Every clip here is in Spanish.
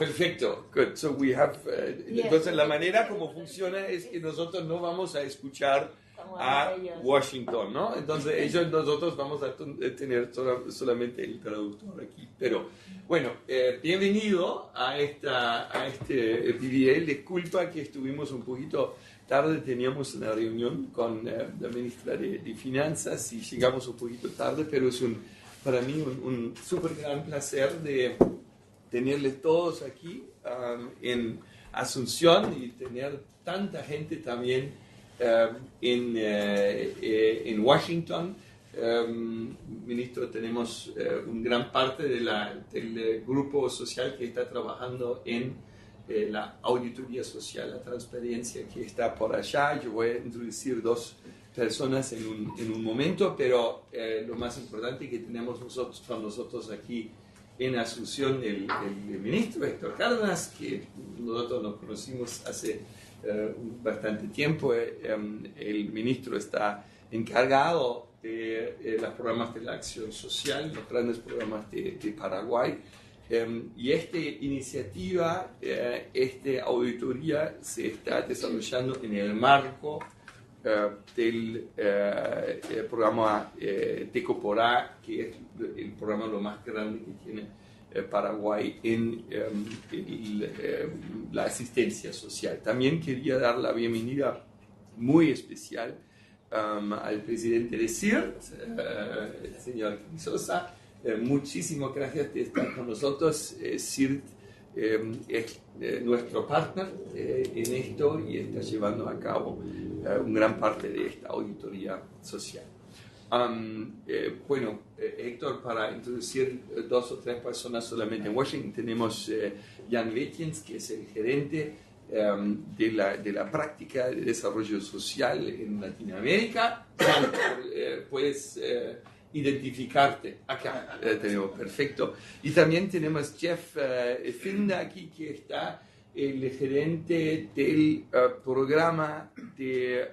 Perfecto. Good. So we have, entonces la manera como funciona es que nosotros no vamos a escuchar a Washington, ¿no? Entonces nosotros vamos a tener solamente el traductor aquí. Pero bueno, bienvenido a este PDA. Disculpa que estuvimos un poquito tarde, teníamos una reunión con la ministra de Finanzas y llegamos un poquito tarde, pero es para mí un súper gran placer de tenerles todos aquí en Asunción y tener tanta gente también en Washington. Ministro, tenemos una gran parte del grupo social que está trabajando en la auditoría social, la transparencia que está por allá. Yo voy a introducir dos personas en un momento, pero lo más importante que tenemos con nosotros aquí en Asunción el ministro Héctor Cárdenas, que nosotros nos conocimos hace bastante tiempo. El ministro está encargado de los programas de la acción social, los grandes programas de Paraguay. Y esta iniciativa, esta auditoría se está desarrollando en el marco del programa Tecoporá, que es el programa lo más grande que tiene Paraguay en la asistencia social. También quería dar la bienvenida muy especial al presidente de CIR, el señor Sosa. Muchísimas gracias por estar con nosotros. CIR es nuestro partner en esto y está llevando a cabo una gran parte de esta auditoría social. Bueno, Héctor, para introducir dos o tres personas solamente en Washington, tenemos Jan Vetjens, que es el gerente de la práctica de desarrollo social en Latinoamérica. Jan, puedes identificarte acá. Tenemos, perfecto. Y también tenemos Jeff Finda aquí, que está el gerente del programa de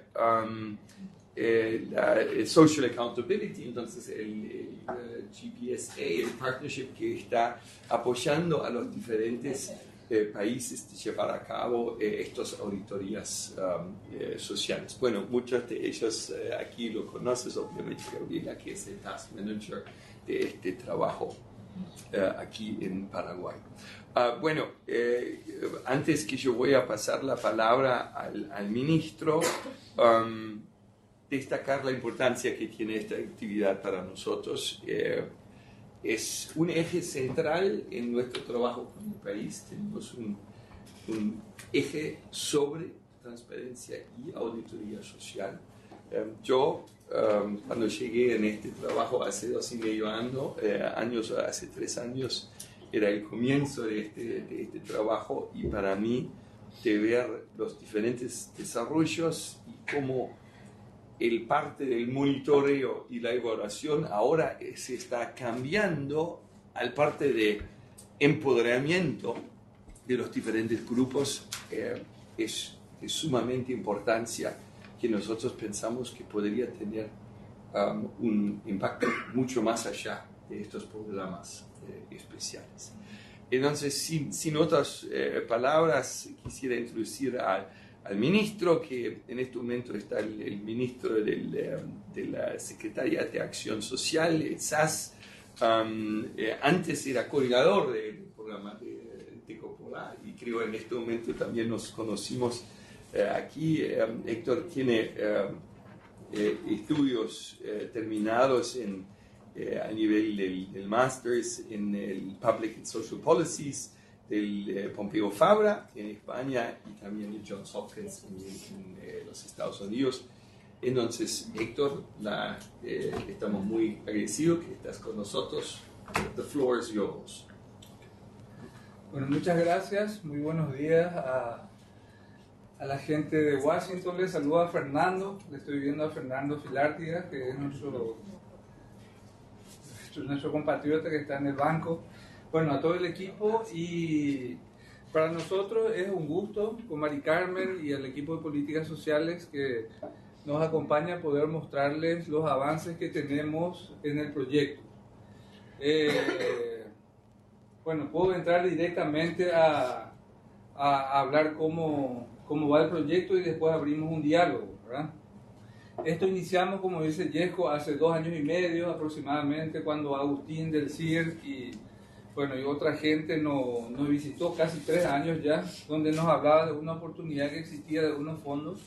la Social Accountability, entonces el GPSA, el partnership que está apoyando a los diferentes países de llevar a cabo estas auditorías sociales. Bueno, muchos de ellos aquí lo conoces, obviamente Gabriela, que es el Task Manager de este trabajo aquí en Paraguay. Bueno, antes que yo voy a pasar la palabra al ministro, destacar la importancia que tiene esta actividad para nosotros. Es un eje central en nuestro trabajo con el país. Tenemos un eje sobre transparencia y auditoría social. Yo, cuando llegué en este trabajo hace 2,5 años, hace 3 años, era el comienzo de este trabajo, y para mí, de ver los diferentes desarrollos y cómo el parte del monitoreo y la evaluación ahora se está cambiando al parte de empoderamiento de los diferentes grupos, es de sumamente importancia que nosotros pensamos que podría tener un impacto mucho más allá de estos programas especiales. Entonces, sin otras palabras, quisiera introducir al ministro, que en este momento está el ministro de la Secretaría de Acción Social, el SAS. Antes era coordinador del programa de Tecoporá, y creo en este momento también nos conocimos aquí. Héctor tiene estudios terminados a nivel del Masters en el Public and Social Policies del Pompeu Fabra en España, y también de Johns Hopkins en los Estados Unidos. Entonces, Héctor, estamos muy agradecidos que estás con nosotros. The floor is yours. Bueno, muchas gracias. Muy buenos días a la gente de Washington. Les saludo a Fernando. Le estoy viendo a Fernando Filártiga, que es nuestro compatriota que está en el banco. Bueno, a todo el equipo, y para nosotros es un gusto con Mari Carmen y al equipo de políticas sociales que nos acompaña poder mostrarles los avances que tenemos en el proyecto. bueno, puedo entrar directamente a hablar cómo va el proyecto y después abrimos un diálogo, ¿verdad? Esto iniciamos, como dice Yesco, hace 2 años y medio aproximadamente, cuando Agustín del CIR y otra gente nos visitó, casi 3 años ya, donde nos hablaba de una oportunidad que existía de unos fondos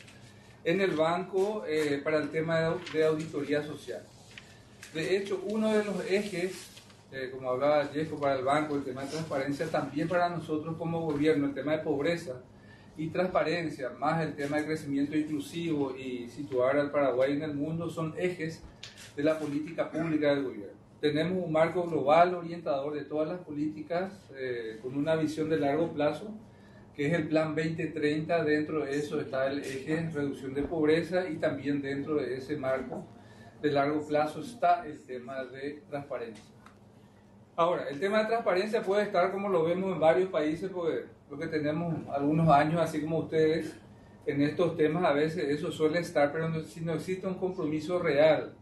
en el banco para el tema de auditoría social. De hecho, uno de los ejes, como hablaba Yesco, para el banco, el tema de transparencia, también para nosotros como gobierno, el tema de pobreza y transparencia, más el tema de crecimiento inclusivo y situar al Paraguay en el mundo, son ejes de la política pública del gobierno. Tenemos un marco global orientador de todas las políticas con una visión de largo plazo, que es el Plan 2030. Dentro de eso está el eje reducción de pobreza, y también dentro de ese marco de largo plazo está el tema de transparencia. Ahora, el tema de transparencia puede estar como lo vemos en varios países, porque lo que tenemos algunos años, así como ustedes, en estos temas a veces eso suele estar, pero si no existe un compromiso real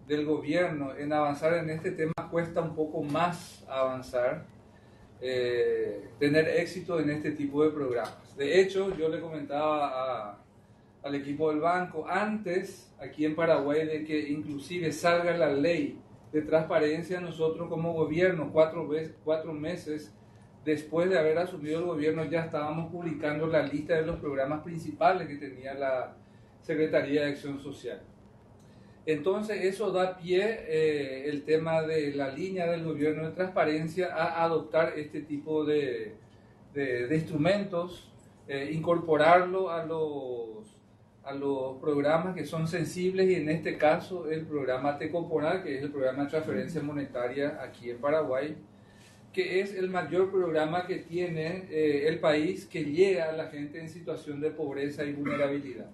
del gobierno en avanzar en este tema, cuesta un poco más avanzar, tener éxito en este tipo de programas. De hecho, yo le comentaba al equipo del banco, antes, aquí en Paraguay, de que inclusive salga la ley de transparencia, nosotros como gobierno, 4 meses después de haber asumido el gobierno, ya estábamos publicando la lista de los programas principales que tenía la Secretaría de Acción Social. Entonces eso da pie, el tema de la línea del gobierno de transparencia, a adoptar este tipo de instrumentos, incorporarlo a los programas que son sensibles, y en este caso el programa Tecoporal, que es el programa de transferencia monetaria aquí en Paraguay, que es el mayor programa que tiene el país, que llega a la gente en situación de pobreza y vulnerabilidad.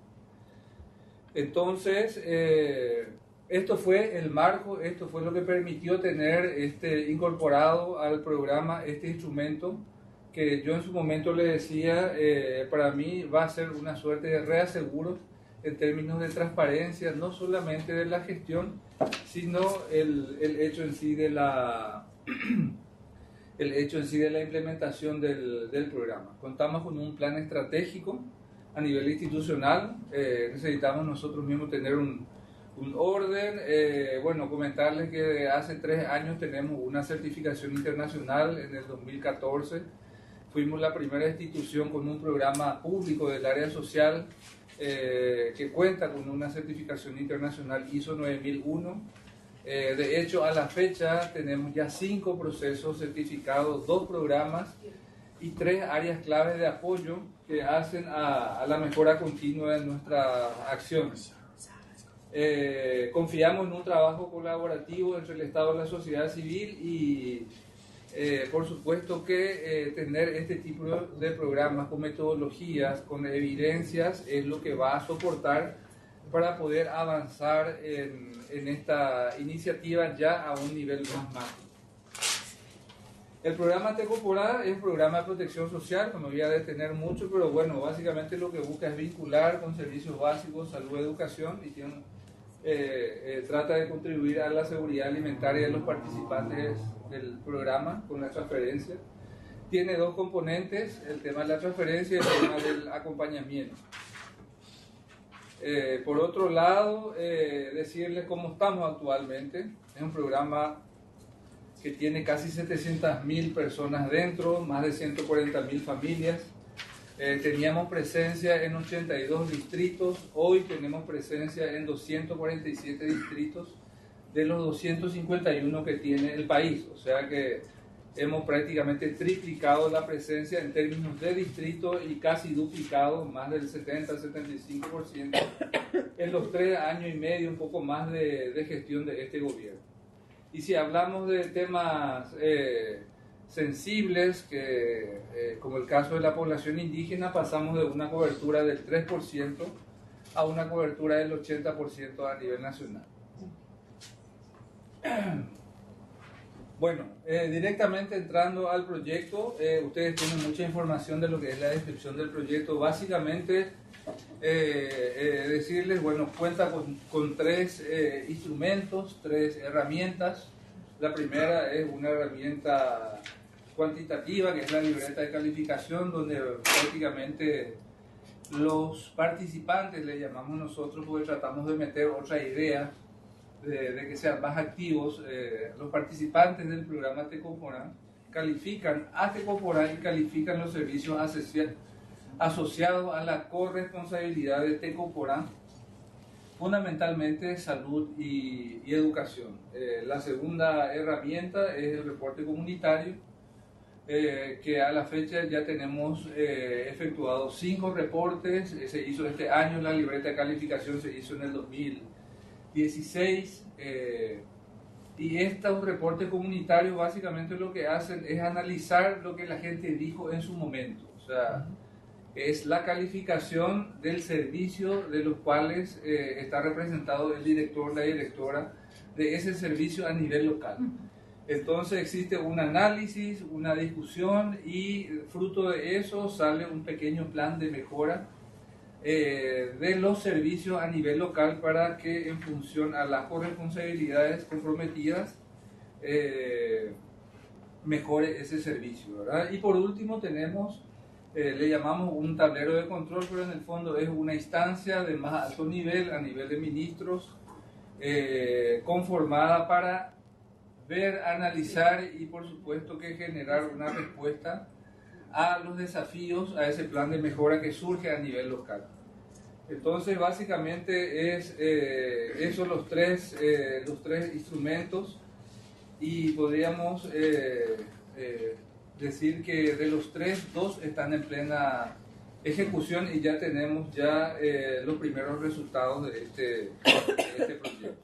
Entonces, esto fue el marco, esto fue lo que permitió tener incorporado al programa este instrumento, que yo en su momento le decía, para mí va a ser una suerte de reaseguro en términos de transparencia, no solamente de la gestión, sino el hecho en sí de la implementación del programa. Contamos con un plan estratégico a nivel institucional, necesitamos nosotros mismos tener un orden. Comentarles que hace 3 años tenemos una certificación internacional. En el 2014 fuimos la primera institución con un programa público del área social que cuenta con una certificación internacional ISO 9001. De hecho, a la fecha tenemos ya 5 procesos certificados, 2 programas y 3 áreas claves de apoyo que hacen a la mejora continua de nuestras acciones. Confiamos en un trabajo colaborativo entre el Estado y la sociedad civil, y por supuesto que tener este tipo de programas con metodologías, con evidencias, es lo que va a soportar para poder avanzar en esta iniciativa ya a un nivel más macro. El programa Tecoporal es un programa de protección social, que me voy a detener mucho, pero básicamente lo que busca es vincular con servicios básicos, salud, educación, y trata de contribuir a la seguridad alimentaria de los participantes del programa con la transferencia. Tiene 2 componentes, el tema de la transferencia y el tema del acompañamiento. Por otro lado, decirles cómo estamos actualmente. Es un programa que tiene casi 700.000 personas dentro, más de 140.000 familias. Teníamos presencia en 82 distritos, hoy tenemos presencia en 247 distritos de los 251 que tiene el país, o sea que hemos prácticamente triplicado la presencia en términos de distritos y casi duplicado, más del 70-75% en los 3 años y medio, un poco más de gestión de este gobierno. Y si hablamos de temas sensibles, como el caso de la población indígena, pasamos de una cobertura del 3% a una cobertura del 80% a nivel nacional. Directamente entrando al proyecto, ustedes tienen mucha información de lo que es la descripción del proyecto. Básicamente, decirles, cuenta con 3 instrumentos, 3 herramientas. La primera es una herramienta cuantitativa, que es la libreta de calificación, donde prácticamente los participantes, le llamamos nosotros, porque tratamos de meter otra idea de que sean más activos. Los participantes del programa Tecoporá califican a Tecoporá y califican los servicios asociados a la corresponsabilidad de Tecoporá, fundamentalmente salud y educación. La segunda herramienta es el reporte comunitario, que a la fecha ya tenemos efectuado 5 reportes. Se hizo este año, la libreta de calificación se hizo en el 2016, y estos reportes comunitarios básicamente lo que hacen es analizar lo que la gente dijo en su momento. O sea, es la calificación del servicio de los cuales está representado el director, la directora de ese servicio a nivel local. Entonces existe un análisis, una discusión, y fruto de eso sale un pequeño plan de mejora de los servicios a nivel local para que, en función a las corresponsabilidades comprometidas, mejore ese servicio, ¿verdad? Y por último tenemos, le llamamos un tablero de control, pero en el fondo es una instancia de más alto nivel, a nivel de ministros, conformada para ver, analizar y por supuesto que generar una respuesta a los desafíos, a ese plan de mejora que surge a nivel local. Entonces básicamente es esos los tres instrumentos, y podríamos decir que de los 3, 2 están en plena ejecución y ya tenemos los primeros resultados de este proyecto.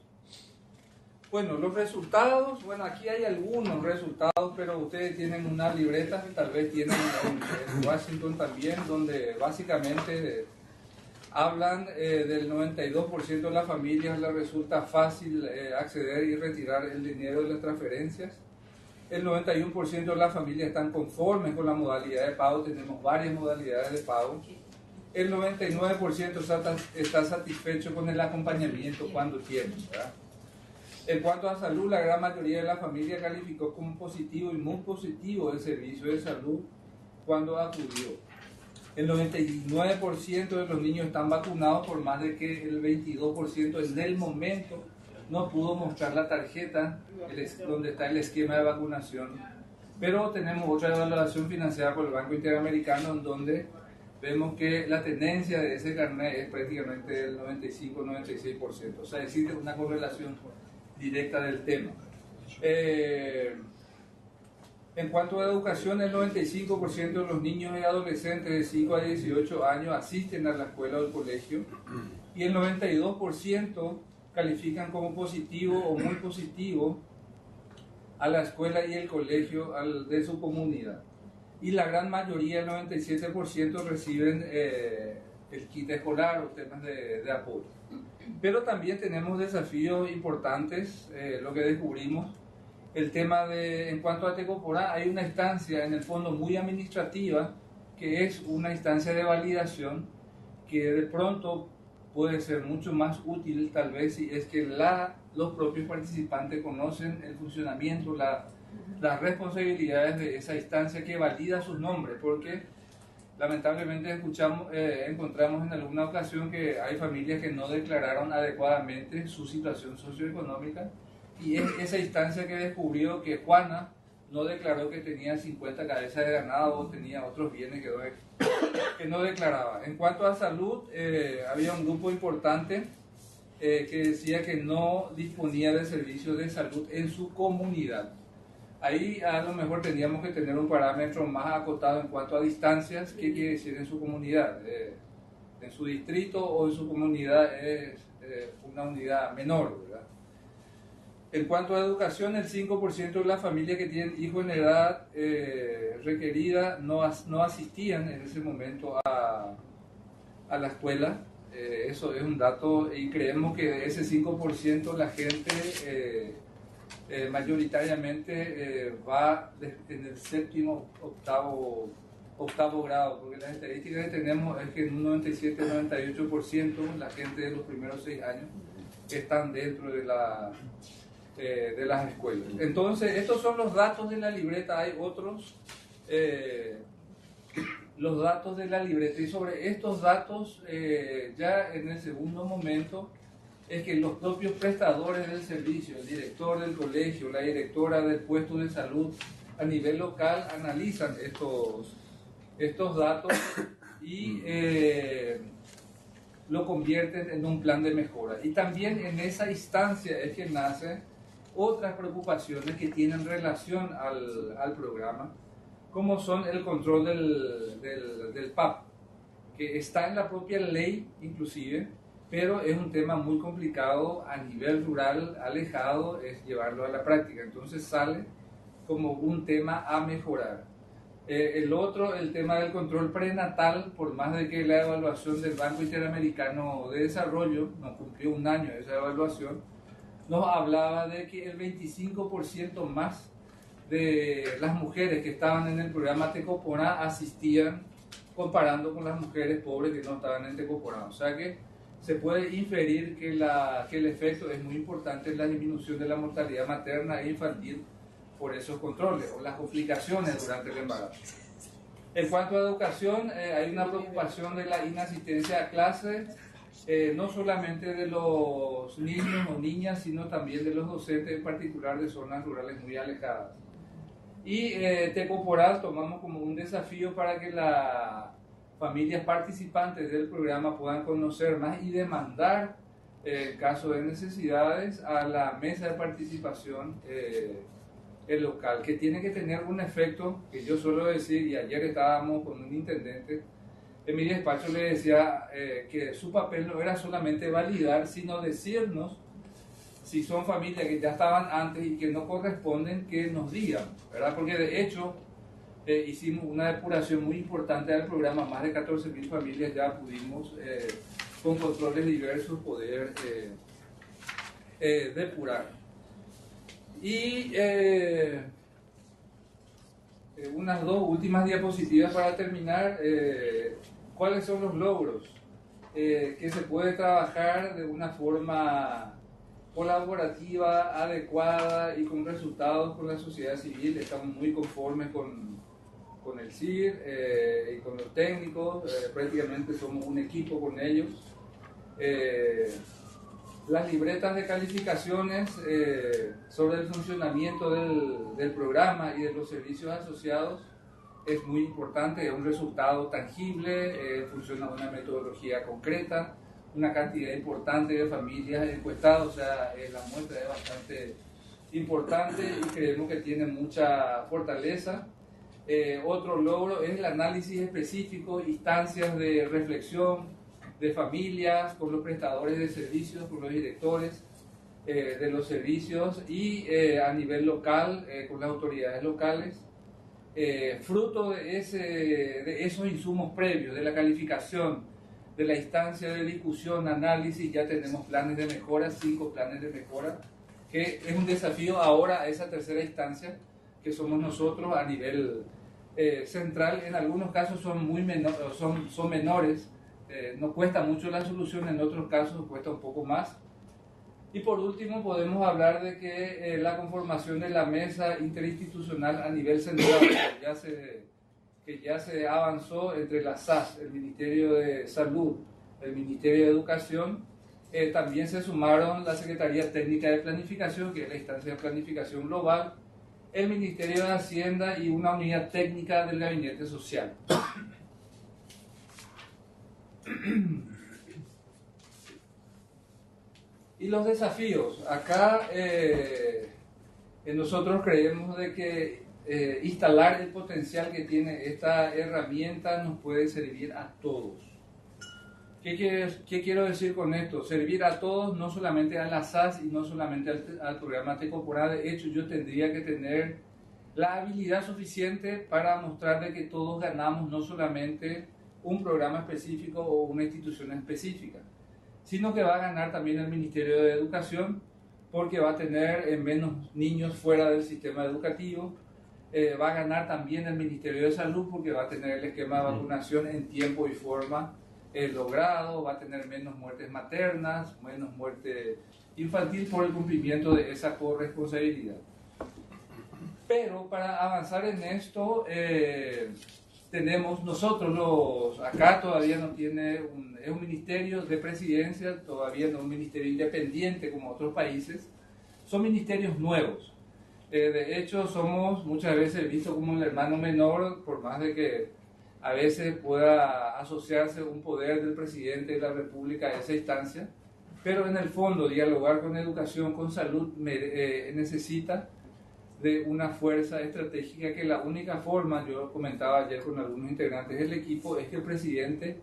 Bueno, los resultados, aquí hay algunos resultados, pero ustedes tienen una libreta, tal vez tienen en Washington también, donde básicamente hablan del 92% de las familias les resulta fácil acceder y retirar el dinero de las transferencias. El 91% de las familias están conformes con la modalidad de pago, tenemos varias modalidades de pago. El 99% está satisfecho con el acompañamiento cuando tienen, ¿verdad? En cuanto a salud, la gran mayoría de la familia calificó como positivo y muy positivo el servicio de salud cuando acudió. El 99% de los niños están vacunados, por más de que el 22% en el momento no pudo mostrar la tarjeta donde está el esquema de vacunación. Pero tenemos otra evaluación financiada por el Banco Interamericano, en donde vemos que la tendencia de ese carnet es prácticamente del 95-96%. O sea, existe una correlación directa del tema. En cuanto a educación, el 95% de los niños y adolescentes de 5 a 18 años asisten a la escuela o al colegio, y el 92% califican como positivo o muy positivo a la escuela y el colegio de su comunidad. Y la gran mayoría, el 97%, reciben el kit escolar o temas de apoyo. Pero también tenemos desafíos importantes, lo que descubrimos, el tema en cuanto a Tecoporá, hay una instancia en el fondo muy administrativa, que es una instancia de validación, que de pronto puede ser mucho más útil tal vez si es que los propios participantes conocen el funcionamiento, las responsabilidades de esa instancia que valida sus nombres, porque lamentablemente encontramos en alguna ocasión que hay familias que no declararon adecuadamente su situación socioeconómica, y es esa instancia que descubrió que Juana no declaró que tenía 50 cabezas de ganado o tenía otros bienes que no declaraba. En cuanto a salud, había un grupo importante que decía que no disponía de servicios de salud en su comunidad. Ahí a lo mejor tendríamos que tener un parámetro más acotado en cuanto a distancias. ¿Qué quiere decir en su comunidad? En su distrito o en su comunidad es una unidad menor, ¿verdad? En cuanto a educación, el 5% de las familias que tienen hijos en edad requerida no asistían en ese momento a la escuela. Eso es un dato, y creemos que de ese 5% la gente mayoritariamente va en el séptimo, octavo grado, porque las estadísticas que tenemos es que en un 97-98% la gente de los primeros 6 años están dentro de de las escuelas. Entonces, estos son los datos de la libreta. Hay otros, los datos de la libreta, y sobre estos datos, ya en el segundo momento, es que los propios prestadores del servicio, el director del colegio, la directora del puesto de salud a nivel local, analizan estos datos y lo convierten en un plan de mejora. Y también en esa instancia es que nacen otras preocupaciones que tienen relación al programa, como son el control del PAP, que está en la propia ley inclusive, pero es un tema muy complicado a nivel rural, alejado, es llevarlo a la práctica. Entonces sale como un tema a mejorar. El otro, el tema del control prenatal, por más de que la evaluación del Banco Interamericano de Desarrollo, no cumplió un año esa evaluación, nos hablaba de que el 25% más de las mujeres que estaban en el programa Tecoporá asistían, comparando con las mujeres pobres que no estaban en Tecoporá. O sea que se puede inferir que el efecto es muy importante en la disminución de la mortalidad materna e infantil por esos controles o las complicaciones durante el embarazo. En cuanto a educación, hay una preocupación de la inasistencia a clase, no solamente de los niños o niñas, sino también de los docentes, en particular de zonas rurales muy alejadas. Y Tecoporá tomamos como un desafío para que las familias participantes del programa puedan conocer más y demandar, en caso de necesidades, a la mesa de participación el local, que tiene que tener un efecto que yo suelo decir, y ayer estábamos con un intendente en mi despacho, le decía que su papel no era solamente validar, sino decirnos si son familias que ya estaban antes y que no corresponden, que nos digan, ¿verdad? Porque de hecho hicimos una depuración muy importante del programa, más de 14.000 familias ya pudimos con controles diversos poder depurar. Y unas dos últimas diapositivas para terminar. ¿Cuáles son los logros? Que se puede trabajar de una forma colaborativa, adecuada y con resultados con la sociedad civil. Estamos muy conformes con el CIR y con los técnicos. Prácticamente somos un equipo con ellos. Las libretas de calificaciones sobre el funcionamiento del programa y de los servicios asociados es muy importante, es un resultado tangible, funciona una metodología concreta, una cantidad importante de familias encuestadas, o sea, la muestra es bastante importante y creemos que tiene mucha fortaleza. Otro logro es el análisis específico, instancias de reflexión de familias, con los prestadores de servicios, con los directores de los servicios y a nivel local, con las autoridades locales. Fruto de esos insumos previos, de la calificación, de la instancia de discusión, análisis, ya tenemos planes de mejora, 5 planes de mejora, que es un desafío ahora a esa tercera instancia, que somos nosotros a nivel central. En algunos casos son menores, nos cuesta mucho la solución, en otros casos cuesta un poco más. Y por último podemos hablar de que la conformación de la mesa interinstitucional a nivel central, que ya se avanzó entre la SAS, el Ministerio de Salud, el Ministerio de Educación, también se sumaron la Secretaría Técnica de Planificación, que es la instancia de planificación global, el Ministerio de Hacienda y una unidad técnica del Gabinete Social. Y los desafíos. Acá nosotros creemos de que instalar el potencial que tiene esta herramienta nos puede servir a todos. ¿Qué quiero decir con esto? Servir a todos, no solamente a la SAS y no solamente al programa Tecoporá. De hecho, yo tendría que tener la habilidad suficiente para mostrar de que todos ganamos, no solamente un programa específico o una institución específica, sino que va a ganar también el Ministerio de Educación, porque va a tener menos niños fuera del sistema educativo. Va a ganar también el Ministerio de Salud, porque va a tener el esquema de vacunación en tiempo y forma logrado, va a tener menos muertes maternas, menos muerte infantil por el cumplimiento de esa corresponsabilidad. Pero para avanzar en esto, tenemos nosotros, acá todavía no tiene es un ministerio de presidencia, todavía no es un ministerio independiente como otros países, son ministerios nuevos. De hecho, somos muchas veces vistos como el hermano menor, por más de que a veces pueda asociarse un poder del presidente de la República a esa instancia, pero en el fondo dialogar con educación, con salud, necesita de una fuerza estratégica que la única forma, yo comentaba ayer con algunos integrantes del equipo, es que el presidente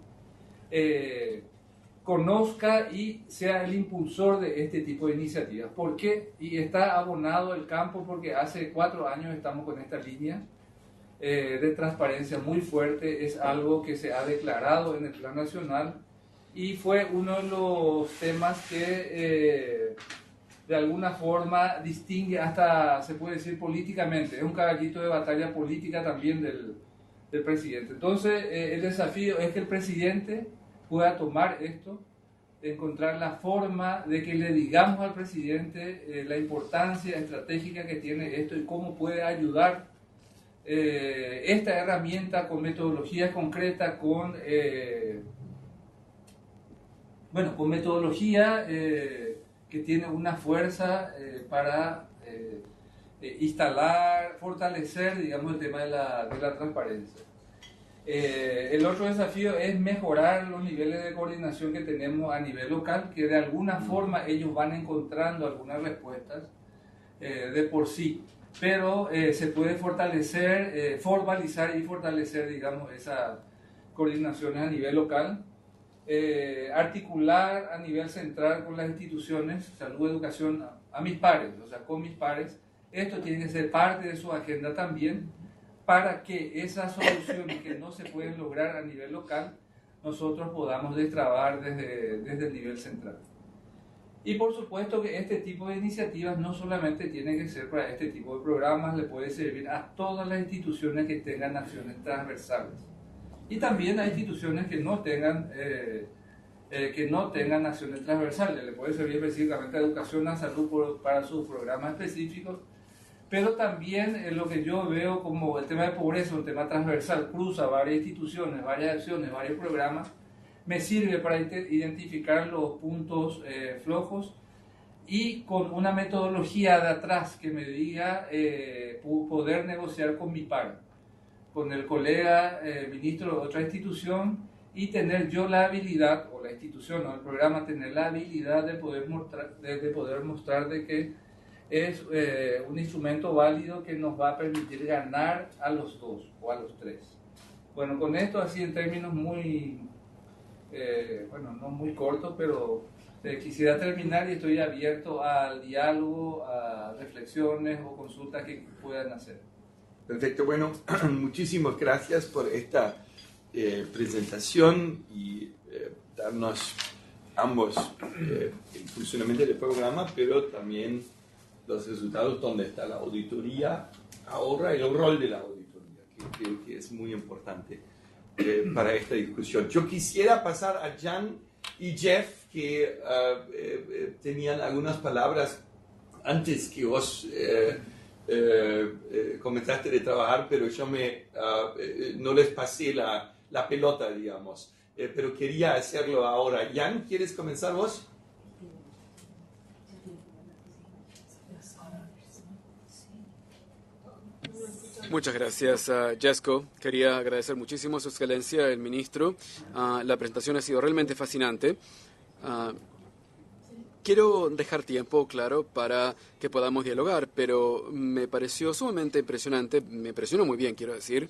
conozca y sea el impulsor de este tipo de iniciativas. ¿Por qué? Y está abonado el campo porque hace 4 años estamos con esta línea de transparencia muy fuerte, es algo que se ha declarado en el plan nacional y fue uno de los temas que de alguna forma distingue hasta, se puede decir, políticamente, es un caballito de batalla política también del presidente. Entonces, el desafío es que el presidente pueda tomar esto, encontrar la forma de que le digamos al presidente la importancia estratégica que tiene esto y cómo puede ayudar esta herramienta con metodología concreta, con metodología que tiene una fuerza para instalar, fortalecer, digamos, el tema de la transparencia. El otro desafío es mejorar los niveles de coordinación que tenemos a nivel local, que de alguna forma ellos van encontrando algunas respuestas de por sí, pero se puede fortalecer, formalizar y fortalecer, digamos, esas coordinaciones a nivel local. Articular a nivel central con las instituciones, salud, educación, a mis pares, o sea, con mis pares. Esto tiene que ser parte de su agenda también, para que esas soluciones que no se pueden lograr a nivel local, nosotros podamos destrabar desde el nivel central. Y por supuesto que este tipo de iniciativas no solamente tienen que ser para este tipo de programas, le puede servir a todas las instituciones que tengan acciones transversales. Y también a instituciones que no tengan acciones transversales. Le puede servir específicamente a educación, a salud para sus programas específicos, pero también lo que yo veo como el tema de pobreza, un tema transversal, cruza varias instituciones, varias acciones, varios programas, me sirve para identificar los puntos flojos y con una metodología de atrás que me diga poder negociar con mi par, con el colega ministro de otra institución y tener yo la habilidad, o la institución o el programa, tener la habilidad de poder mostrar de que es un instrumento válido que nos va a permitir ganar a los dos o a los tres. Bueno, con esto así en términos muy, no muy cortos, pero quisiera terminar y estoy abierto al diálogo, a reflexiones o consultas que puedan hacer. Perfecto, bueno, muchísimas gracias por esta presentación y darnos ambos el funcionamiento del programa, pero también los resultados, donde está la auditoría ahora y el rol de la auditoría, que creo que es muy importante para esta discusión. Yo quisiera pasar a Jan y Jeff, que tenían algunas palabras antes que vos comenzaste de trabajar, pero yo no les pasé la pelota, digamos, pero quería hacerlo ahora. Jan, ¿quieres comenzar vos? Muchas gracias, Jesko. Quería agradecer muchísimo a Su Excelencia, el Ministro. La presentación ha sido realmente fascinante. Quiero dejar tiempo, claro, para que podamos dialogar, pero me pareció sumamente impresionante, me impresionó muy bien, quiero decir,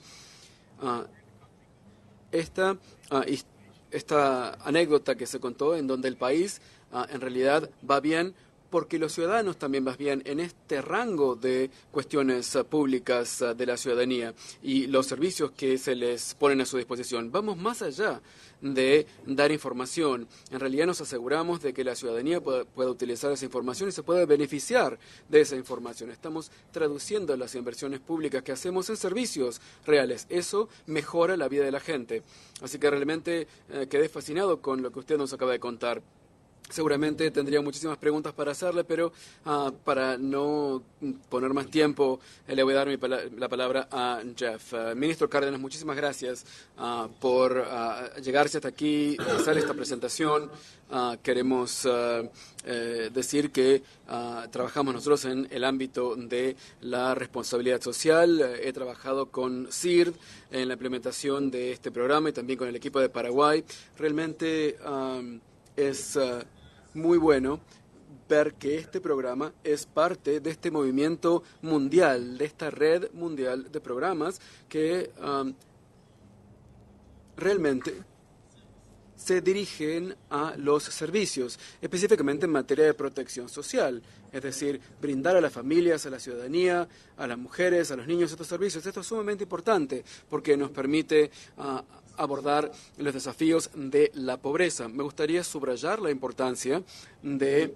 esta anécdota que se contó en donde el país en realidad va bien porque los ciudadanos también van bien en este rango de cuestiones públicas de la ciudadanía y los servicios que se les ponen a su disposición. Vamos más allá de dar información. En realidad nos aseguramos de que la ciudadanía pueda utilizar esa información y se pueda beneficiar de esa información. Estamos traduciendo las inversiones públicas que hacemos en servicios reales. Eso mejora la vida de la gente. Así que realmente quedé fascinado con lo que usted nos acaba de contar. Seguramente tendría muchísimas preguntas para hacerle, pero para no poner más tiempo, le voy a dar la palabra a Jeff. Ministro Cárdenas, muchísimas gracias por llegarse hasta aquí, hacer esta presentación. Queremos decir que trabajamos nosotros en el ámbito de la responsabilidad social. He trabajado con CIRD en la implementación de este programa y también con el equipo de Paraguay. Realmente es muy bueno ver que este programa es parte de este movimiento mundial, de esta red mundial de programas que realmente se dirigen a los servicios, específicamente en materia de protección social, es decir, brindar a las familias, a la ciudadanía, a las mujeres, a los niños estos servicios. Esto es sumamente importante porque nos permite abordar los desafíos de la pobreza. Me gustaría subrayar la importancia de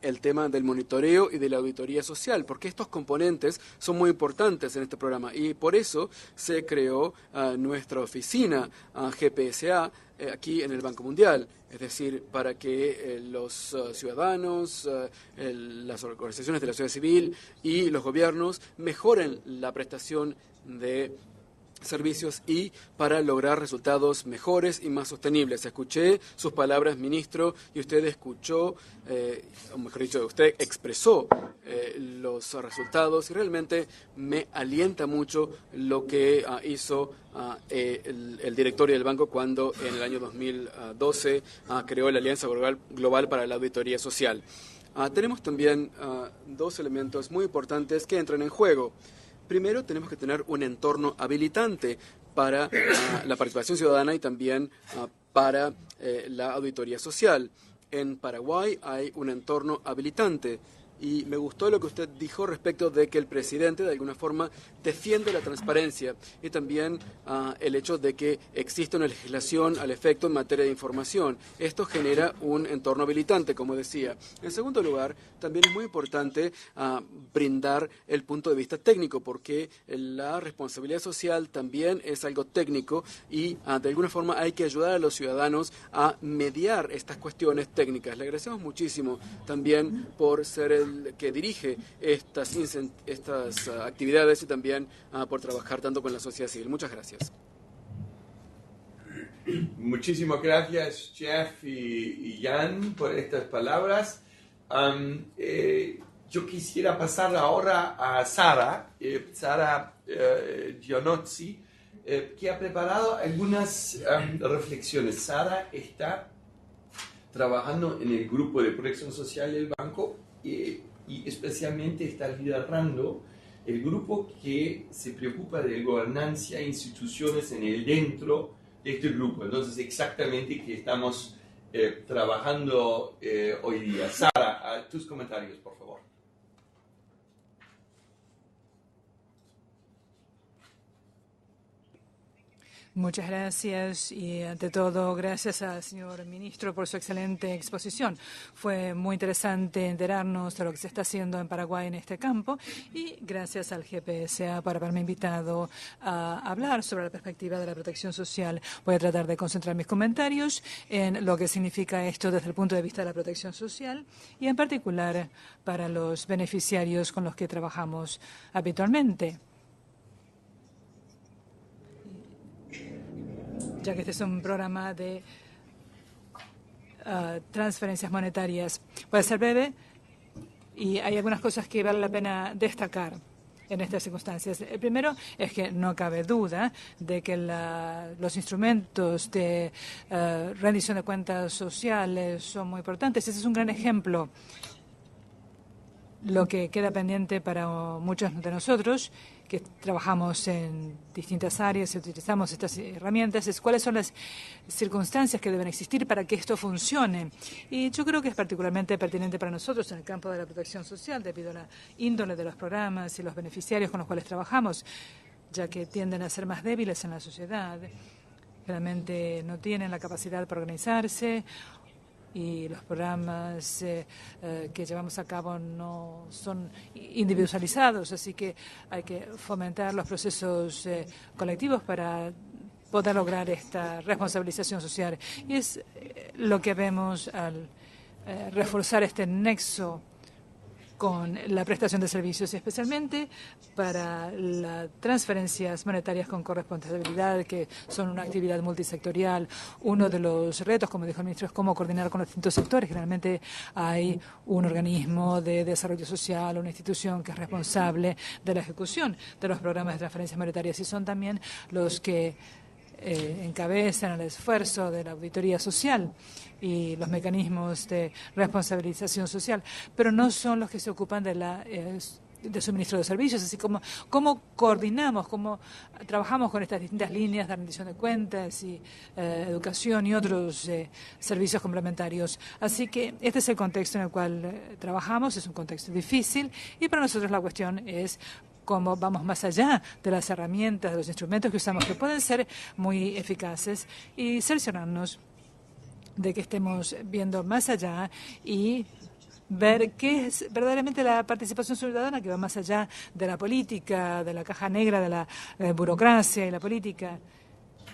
el tema del monitoreo y de la auditoría social, porque estos componentes son muy importantes en este programa y por eso se creó nuestra oficina GPSA aquí en el Banco Mundial, es decir, para que los ciudadanos, las organizaciones de la sociedad civil y los gobiernos mejoren la prestación de servicios y para lograr resultados mejores y más sostenibles. Escuché sus palabras, ministro, y usted escuchó, o mejor dicho, usted expresó los resultados y realmente me alienta mucho lo que hizo el directorio del banco cuando en el año 2012 creó la Alianza Global para la Auditoría Social. Tenemos también dos elementos muy importantes que entran en juego. Primero, tenemos que tener un entorno habilitante para la participación ciudadana y también para la auditoría social. En Paraguay hay un entorno habilitante y me gustó lo que usted dijo respecto de que el presidente de alguna forma defiende la transparencia y también el hecho de que existe una legislación al efecto en materia de información. Esto genera un entorno habilitante, como decía. En segundo lugar, también es muy importante brindar el punto de vista técnico, porque la responsabilidad social también es algo técnico y de alguna forma hay que ayudar a los ciudadanos a mediar estas cuestiones técnicas. Le agradecemos muchísimo también por ser el que dirige estas actividades y también por trabajar tanto con la sociedad civil. Muchas gracias. Muchísimas gracias, Jeff y Jan, por estas palabras. Yo quisiera pasar ahora a Sara Gionozzi, que ha preparado algunas reflexiones. Sara está trabajando en el grupo de protección social del banco y especialmente está liderando el grupo que se preocupa de gobernanza e instituciones dentro de este grupo. Entonces, exactamente que estamos trabajando hoy día. Sara, tus comentarios, por favor. Muchas gracias y ante todo gracias al señor ministro por su excelente exposición. Fue muy interesante enterarnos de lo que se está haciendo en Paraguay en este campo y gracias al GPSA por haberme invitado a hablar sobre la perspectiva de la protección social. Voy a tratar de concentrar mis comentarios en lo que significa esto desde el punto de vista de la protección social y en particular para los beneficiarios con los que trabajamos habitualmente. Ya que este es un programa de transferencias monetarias. Voy a ser breve y hay algunas cosas que vale la pena destacar en estas circunstancias. El primero es que no cabe duda de que los instrumentos de rendición de cuentas sociales son muy importantes. Ese es un gran ejemplo. Lo que queda pendiente para muchos de nosotros que trabajamos en distintas áreas y utilizamos estas herramientas es cuáles son las circunstancias que deben existir para que esto funcione. Y yo creo que es particularmente pertinente para nosotros en el campo de la protección social debido a la índole de los programas y los beneficiarios con los cuales trabajamos, ya que tienden a ser más débiles en la sociedad. Realmente no tienen la capacidad para organizarse y los programas que llevamos a cabo no son individualizados, así que hay que fomentar los procesos colectivos para poder lograr esta responsabilización social. Y es lo que vemos al reforzar este nexo con la prestación de servicios, y especialmente para las transferencias monetarias con corresponsabilidad, que son una actividad multisectorial. Uno de los retos, como dijo el ministro, es cómo coordinar con los distintos sectores. Generalmente hay un organismo de desarrollo social, una institución que es responsable de la ejecución de los programas de transferencias monetarias, y son también los que encabezan el esfuerzo de la auditoría social y los mecanismos de responsabilización social, pero no son los que se ocupan de suministro de servicios, así como cómo coordinamos, cómo trabajamos con estas distintas líneas de rendición de cuentas y educación y otros servicios complementarios. Así que este es el contexto en el cual trabajamos, es un contexto difícil, y para nosotros la cuestión es cómo vamos más allá de las herramientas, de los instrumentos que usamos, que pueden ser muy eficaces, y cerciorarnos de que estemos viendo más allá y ver qué es verdaderamente la participación ciudadana, que va más allá de la política, de la caja negra, de la burocracia y la política,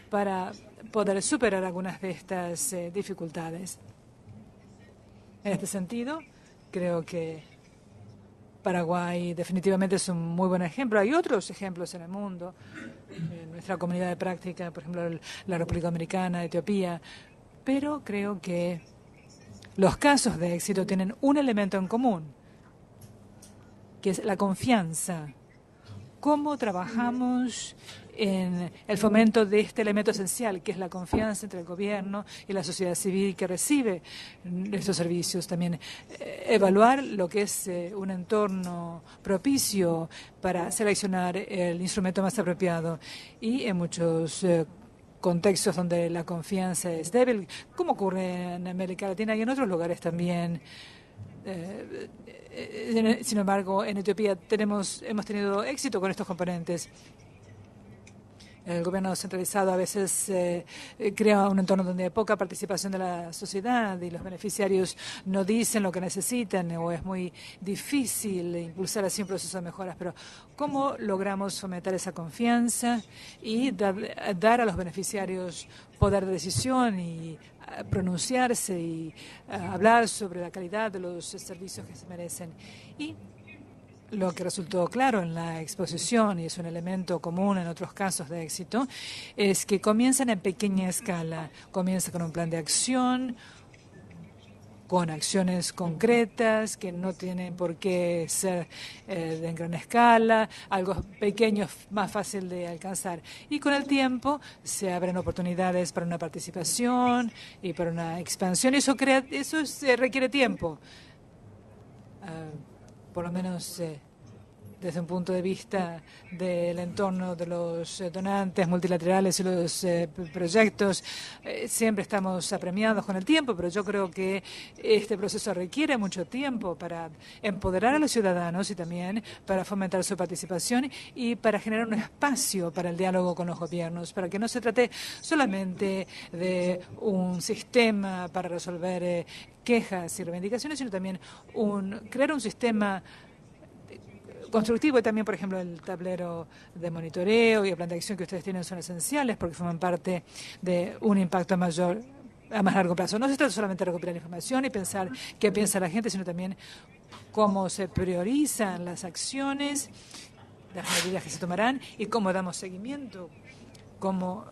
para poder superar algunas de estas dificultades. En este sentido, creo que Paraguay definitivamente es un muy buen ejemplo. Hay otros ejemplos en el mundo, en nuestra comunidad de práctica, por ejemplo, la República Dominicana, Etiopía, pero creo que los casos de éxito tienen un elemento en común, que es la confianza. ¿Cómo trabajamos en el fomento de este elemento esencial, que es la confianza entre el gobierno y la sociedad civil que recibe estos servicios? También evaluar lo que es un entorno propicio para seleccionar el instrumento más apropiado. Y en muchos contextos donde la confianza es débil, como ocurre en América Latina y en otros lugares también. Sin embargo, en Etiopía hemos tenido éxito con estos componentes. El gobierno centralizado a veces crea un entorno donde hay poca participación de la sociedad y los beneficiarios no dicen lo que necesitan, o es muy difícil impulsar así un proceso de mejoras. Pero ¿cómo logramos fomentar esa confianza y dar a los beneficiarios poder de decisión y pronunciarse y hablar sobre la calidad de los servicios que se merecen? Y lo que resultó claro en la exposición, y es un elemento común en otros casos de éxito, es que comienzan en pequeña escala. Comienza con un plan de acción, con acciones concretas que no tienen por qué ser en gran escala, algo pequeño más fácil de alcanzar. Y con el tiempo se abren oportunidades para una participación y para una expansión. Eso requiere tiempo. Por lo menos desde un punto de vista del entorno de los donantes multilaterales y los proyectos, siempre estamos apremiados con el tiempo, pero yo creo que este proceso requiere mucho tiempo para empoderar a los ciudadanos y también para fomentar su participación y para generar un espacio para el diálogo con los gobiernos, para que no se trate solamente de un sistema para resolver quejas y reivindicaciones, sino también crear un sistema constructivo. Y también, por ejemplo, el tablero de monitoreo y el plan de acción que ustedes tienen son esenciales porque forman parte de un impacto mayor a más largo plazo. No se trata solamente de recopilar información y pensar qué piensa la gente, sino también cómo se priorizan las acciones, las medidas que se tomarán y cómo damos seguimiento, cómo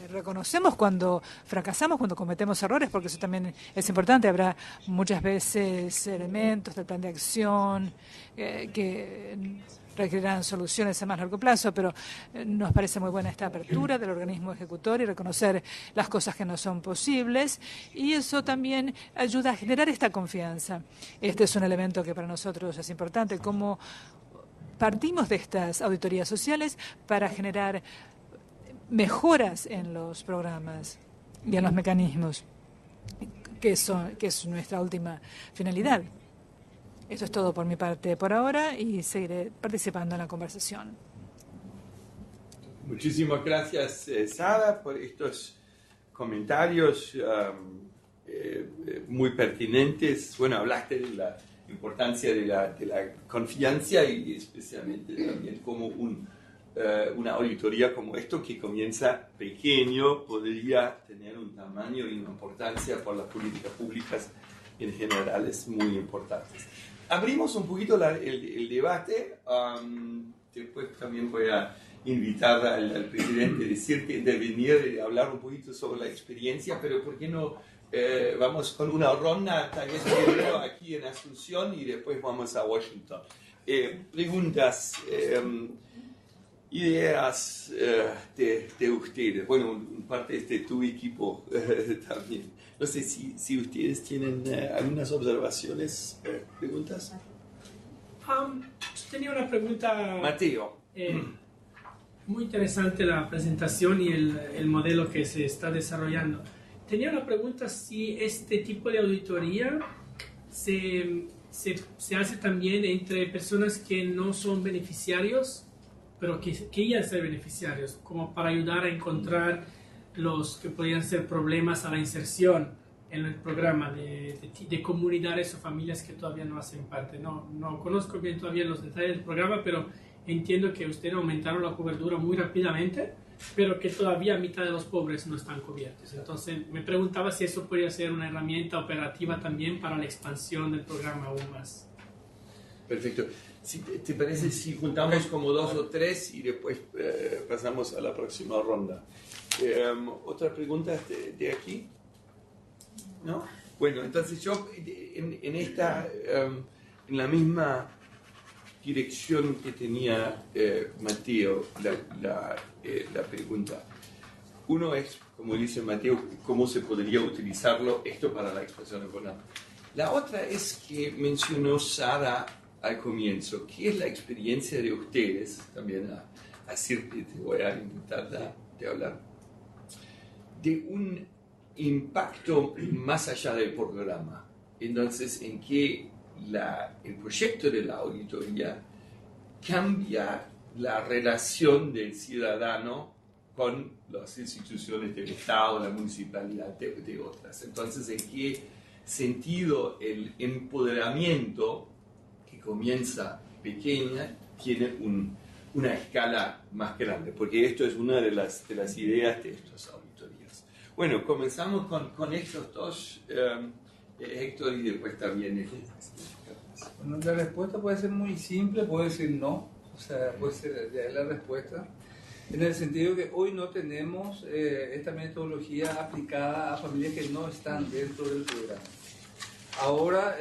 reconocemos cuando fracasamos, cuando cometemos errores, porque eso también es importante. Habrá muchas veces elementos del plan de acción que requerirán soluciones a más largo plazo, pero nos parece muy buena esta apertura del organismo ejecutor y reconocer las cosas que no son posibles, y eso también ayuda a generar esta confianza. Este es un elemento que para nosotros es importante, cómo partimos de estas auditorías sociales para generar mejoras en los programas y en los mecanismos, que es nuestra última finalidad. Eso es todo por mi parte por ahora y seguiré participando en la conversación. Muchísimas gracias, Sara, por estos comentarios muy pertinentes. Bueno, hablaste de la importancia de la confianza y especialmente también como una auditoría como esto, que comienza pequeño, podría tener un tamaño y una importancia por las políticas públicas en general es muy importante. Abrimos un poquito el debate. Después también voy a invitar al presidente de intervenir y hablar un poquito sobre la experiencia, pero ¿por qué no vamos con una ronda, tal vez primero aquí en Asunción y después vamos a Washington? Preguntas, ideas de ustedes. Bueno, parte de tu equipo también. No sé si ustedes tienen algunas observaciones, preguntas. Tenía una pregunta. Mateo. Muy interesante la presentación y el modelo que se está desarrollando. Tenía una pregunta si este tipo de auditoría se hace también entre personas que no son beneficiarios, pero que querían ser beneficiarios, como para ayudar a encontrar los que podrían ser problemas a la inserción en el programa de comunidades o familias que todavía no hacen parte. No conozco bien todavía los detalles del programa, pero entiendo que ustedes aumentaron la cobertura muy rápidamente, pero que todavía mitad de los pobres no están cubiertos. Entonces me preguntaba si eso podría ser una herramienta operativa también para la expansión del programa aún más. Perfecto. ¿Te parece si juntamos como 2 o 3 y después pasamos a la próxima ronda? ¿Otra pregunta de aquí? ¿No? Bueno, entonces yo en la misma dirección que tenía Mateo, la pregunta. Uno es, como dice Mateo, cómo se podría utilizarlo esto para la expansión económica. La otra es que mencionó Sara al comienzo. ¿Qué es la experiencia de ustedes? También a Sirte te voy a intentar de hablar. De un impacto más allá del programa. Entonces, en que el proyecto de la auditoría cambia la relación del ciudadano con las instituciones del Estado, la municipalidad, de otras. Entonces, ¿en qué sentido el empoderamiento que comienza pequeña tiene una escala más grande? Porque esto es una de las ideas de estas auditorías. Bueno, comenzamos con estos dos, Héctor, y después también Bueno, la respuesta puede ser muy simple, puede decir no, o sea, puede ser ya la respuesta, en el sentido que hoy no tenemos esta metodología aplicada a familias que no están dentro del programa. Ahora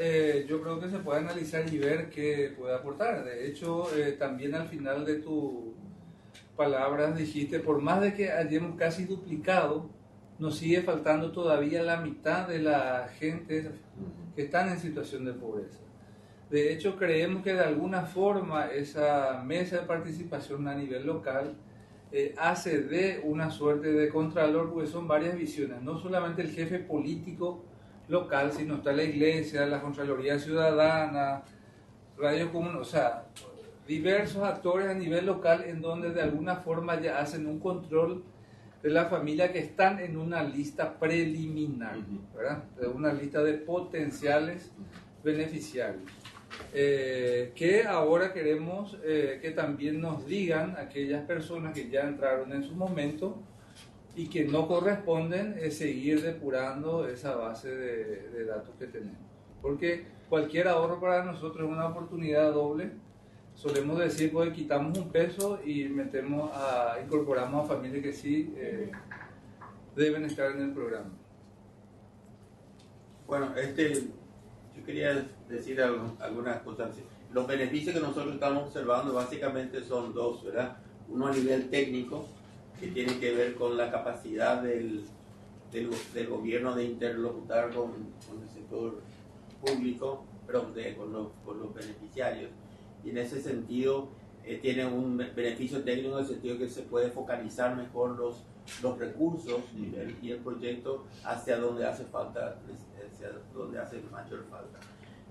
yo creo que se puede analizar y ver qué puede aportar. De hecho, también al final de tus palabras dijiste, por más de que hayamos casi duplicado, nos sigue faltando todavía la mitad de la gente que están en situación de pobreza. De hecho, creemos que de alguna forma esa mesa de participación a nivel local hace de una suerte de contralor, porque son varias visiones, no solamente el jefe político local, sino está la iglesia, la Contraloría Ciudadana, Radio Común, o sea, diversos actores a nivel local en donde de alguna forma ya hacen un control de la familia que están en una lista preliminar, ¿verdad? De una lista de potenciales beneficiarios. Que ahora queremos que también nos digan aquellas personas que ya entraron en su momento y que no corresponden seguir depurando esa base de datos que tenemos. Porque cualquier ahorro para nosotros es una oportunidad doble. Solemos decir, pues quitamos un peso y incorporamos a familias que sí deben estar en el programa. Bueno, yo quería decir algunas cosas. Los beneficios que nosotros estamos observando básicamente son dos, ¿verdad? Uno a nivel técnico, que tiene que ver con la capacidad del gobierno de interlocutar con el sector público, perdón, con los beneficiarios. Y en ese sentido tiene un beneficio técnico en el sentido que se puede focalizar mejor los recursos y el proyecto hacia donde hace falta, hacia donde hace mayor falta.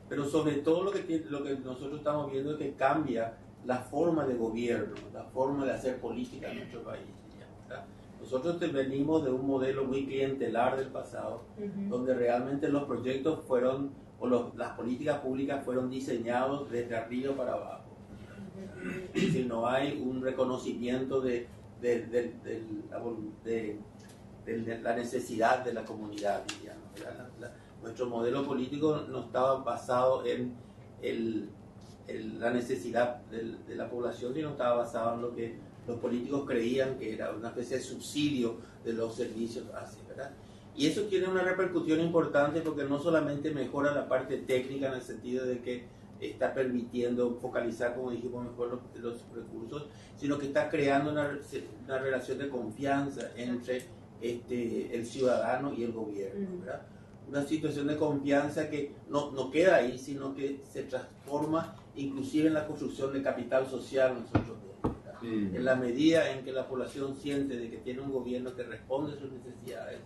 Pero sobre todo lo que nosotros estamos viendo es que cambia la forma de gobierno, la forma de hacer política en nuestro país. ¿Verdad? Nosotros venimos de un modelo muy clientelar del pasado, donde realmente los proyectos las políticas públicas fueron diseñados desde arriba para abajo. Es decir, no hay un reconocimiento de la necesidad de la comunidad, digamos. Nuestro modelo político no estaba basado en la necesidad de la población, sino estaba basado en lo que los políticos creían que era una especie de subsidio de los servicios así, ¿verdad? Y eso tiene una repercusión importante porque no solamente mejora la parte técnica en el sentido de que está permitiendo focalizar, como dijimos, mejor los recursos, sino que está creando una relación de confianza entre el ciudadano y el gobierno, ¿verdad? Una situación de confianza que no queda ahí, sino que se transforma inclusive en la construcción de capital social nosotros vemos, ¿verdad? En la medida en que la población siente de que tiene un gobierno que responde a sus necesidades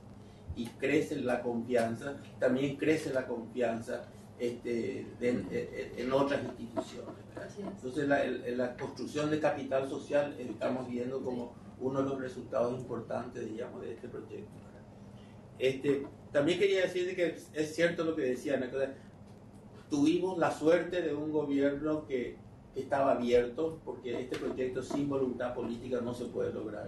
y crece la confianza, también crece la confianza en otras instituciones, ¿verdad? Entonces la construcción de capital social estamos viendo como uno de los resultados importantes, digamos, de este proyecto, ¿verdad? También quería decir que es cierto lo que decían, ¿no? Tuvimos la suerte de un gobierno que estaba abierto, porque este proyecto sin voluntad política no se puede lograr.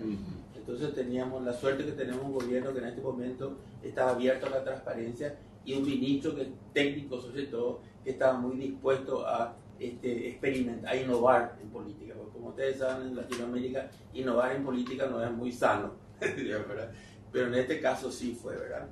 Entonces teníamos la suerte que tenemos un gobierno que en este momento estaba abierto a la transparencia y un ministro que técnico sobre todo, que estaba muy dispuesto a experimentar, a innovar en política, porque como ustedes saben, en Latinoamérica innovar en política no es muy sano, ¿verdad? Pero en este caso sí fue, ¿verdad?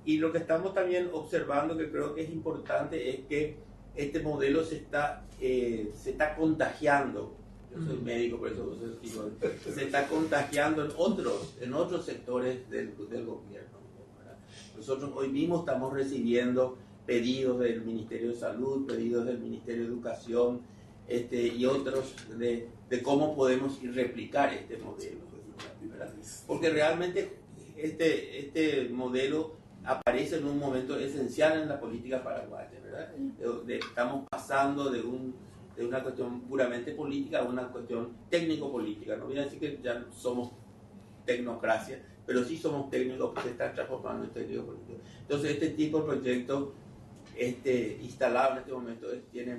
Y lo que estamos también observando, que creo que es importante, es que este modelo se está contagiando. Yo soy médico, por eso digo, se está contagiando en otros sectores del gobierno, ¿verdad? Nosotros hoy mismo estamos recibiendo pedidos del Ministerio de Salud, pedidos del Ministerio de Educación y otros de cómo podemos replicar este modelo, ¿verdad? Porque realmente este modelo aparece en un momento esencial en la política paraguaya, ¿verdad? Estamos pasando de una cuestión puramente política a una cuestión técnico-política. No voy a decir que ya somos tecnocracia, pero sí somos técnicos, porque se está transformando en técnico-político. Entonces este tipo de proyecto instalado en este momento tiene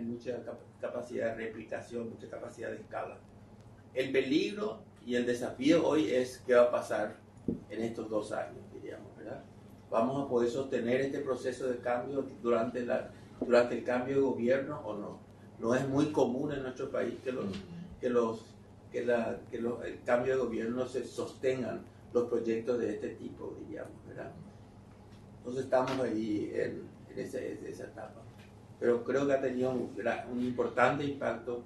mucha capacidad de replicación, mucha capacidad de escala. El peligro y el desafío hoy es qué va a pasar en estos 2 años, diríamos, ¿verdad? ¿Vamos a poder sostener este proceso de cambio durante el cambio de gobierno o no? No es muy común en nuestro país que el cambio de gobierno se sostengan los proyectos de este tipo, diríamos, ¿verdad? Entonces estamos ahí en esa etapa. Pero creo que ha tenido un importante impacto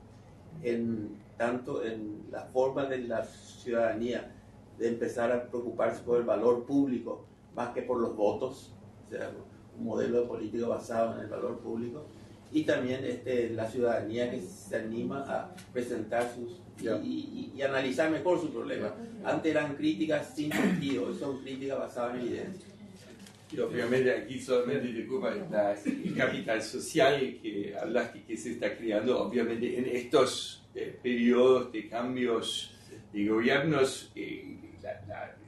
tanto en la forma de la ciudadanía de empezar a preocuparse por el valor público más que por los votos, o sea, un modelo de política basado en el valor público, y también la ciudadanía que se anima a presentar y analizar mejor sus problemas. Antes eran críticas sin sentido, hoy son críticas basadas en evidencia. Y obviamente aquí solamente te ocupa el capital social que hablaste que se está creando, obviamente en estos periodos de cambios de gobiernos.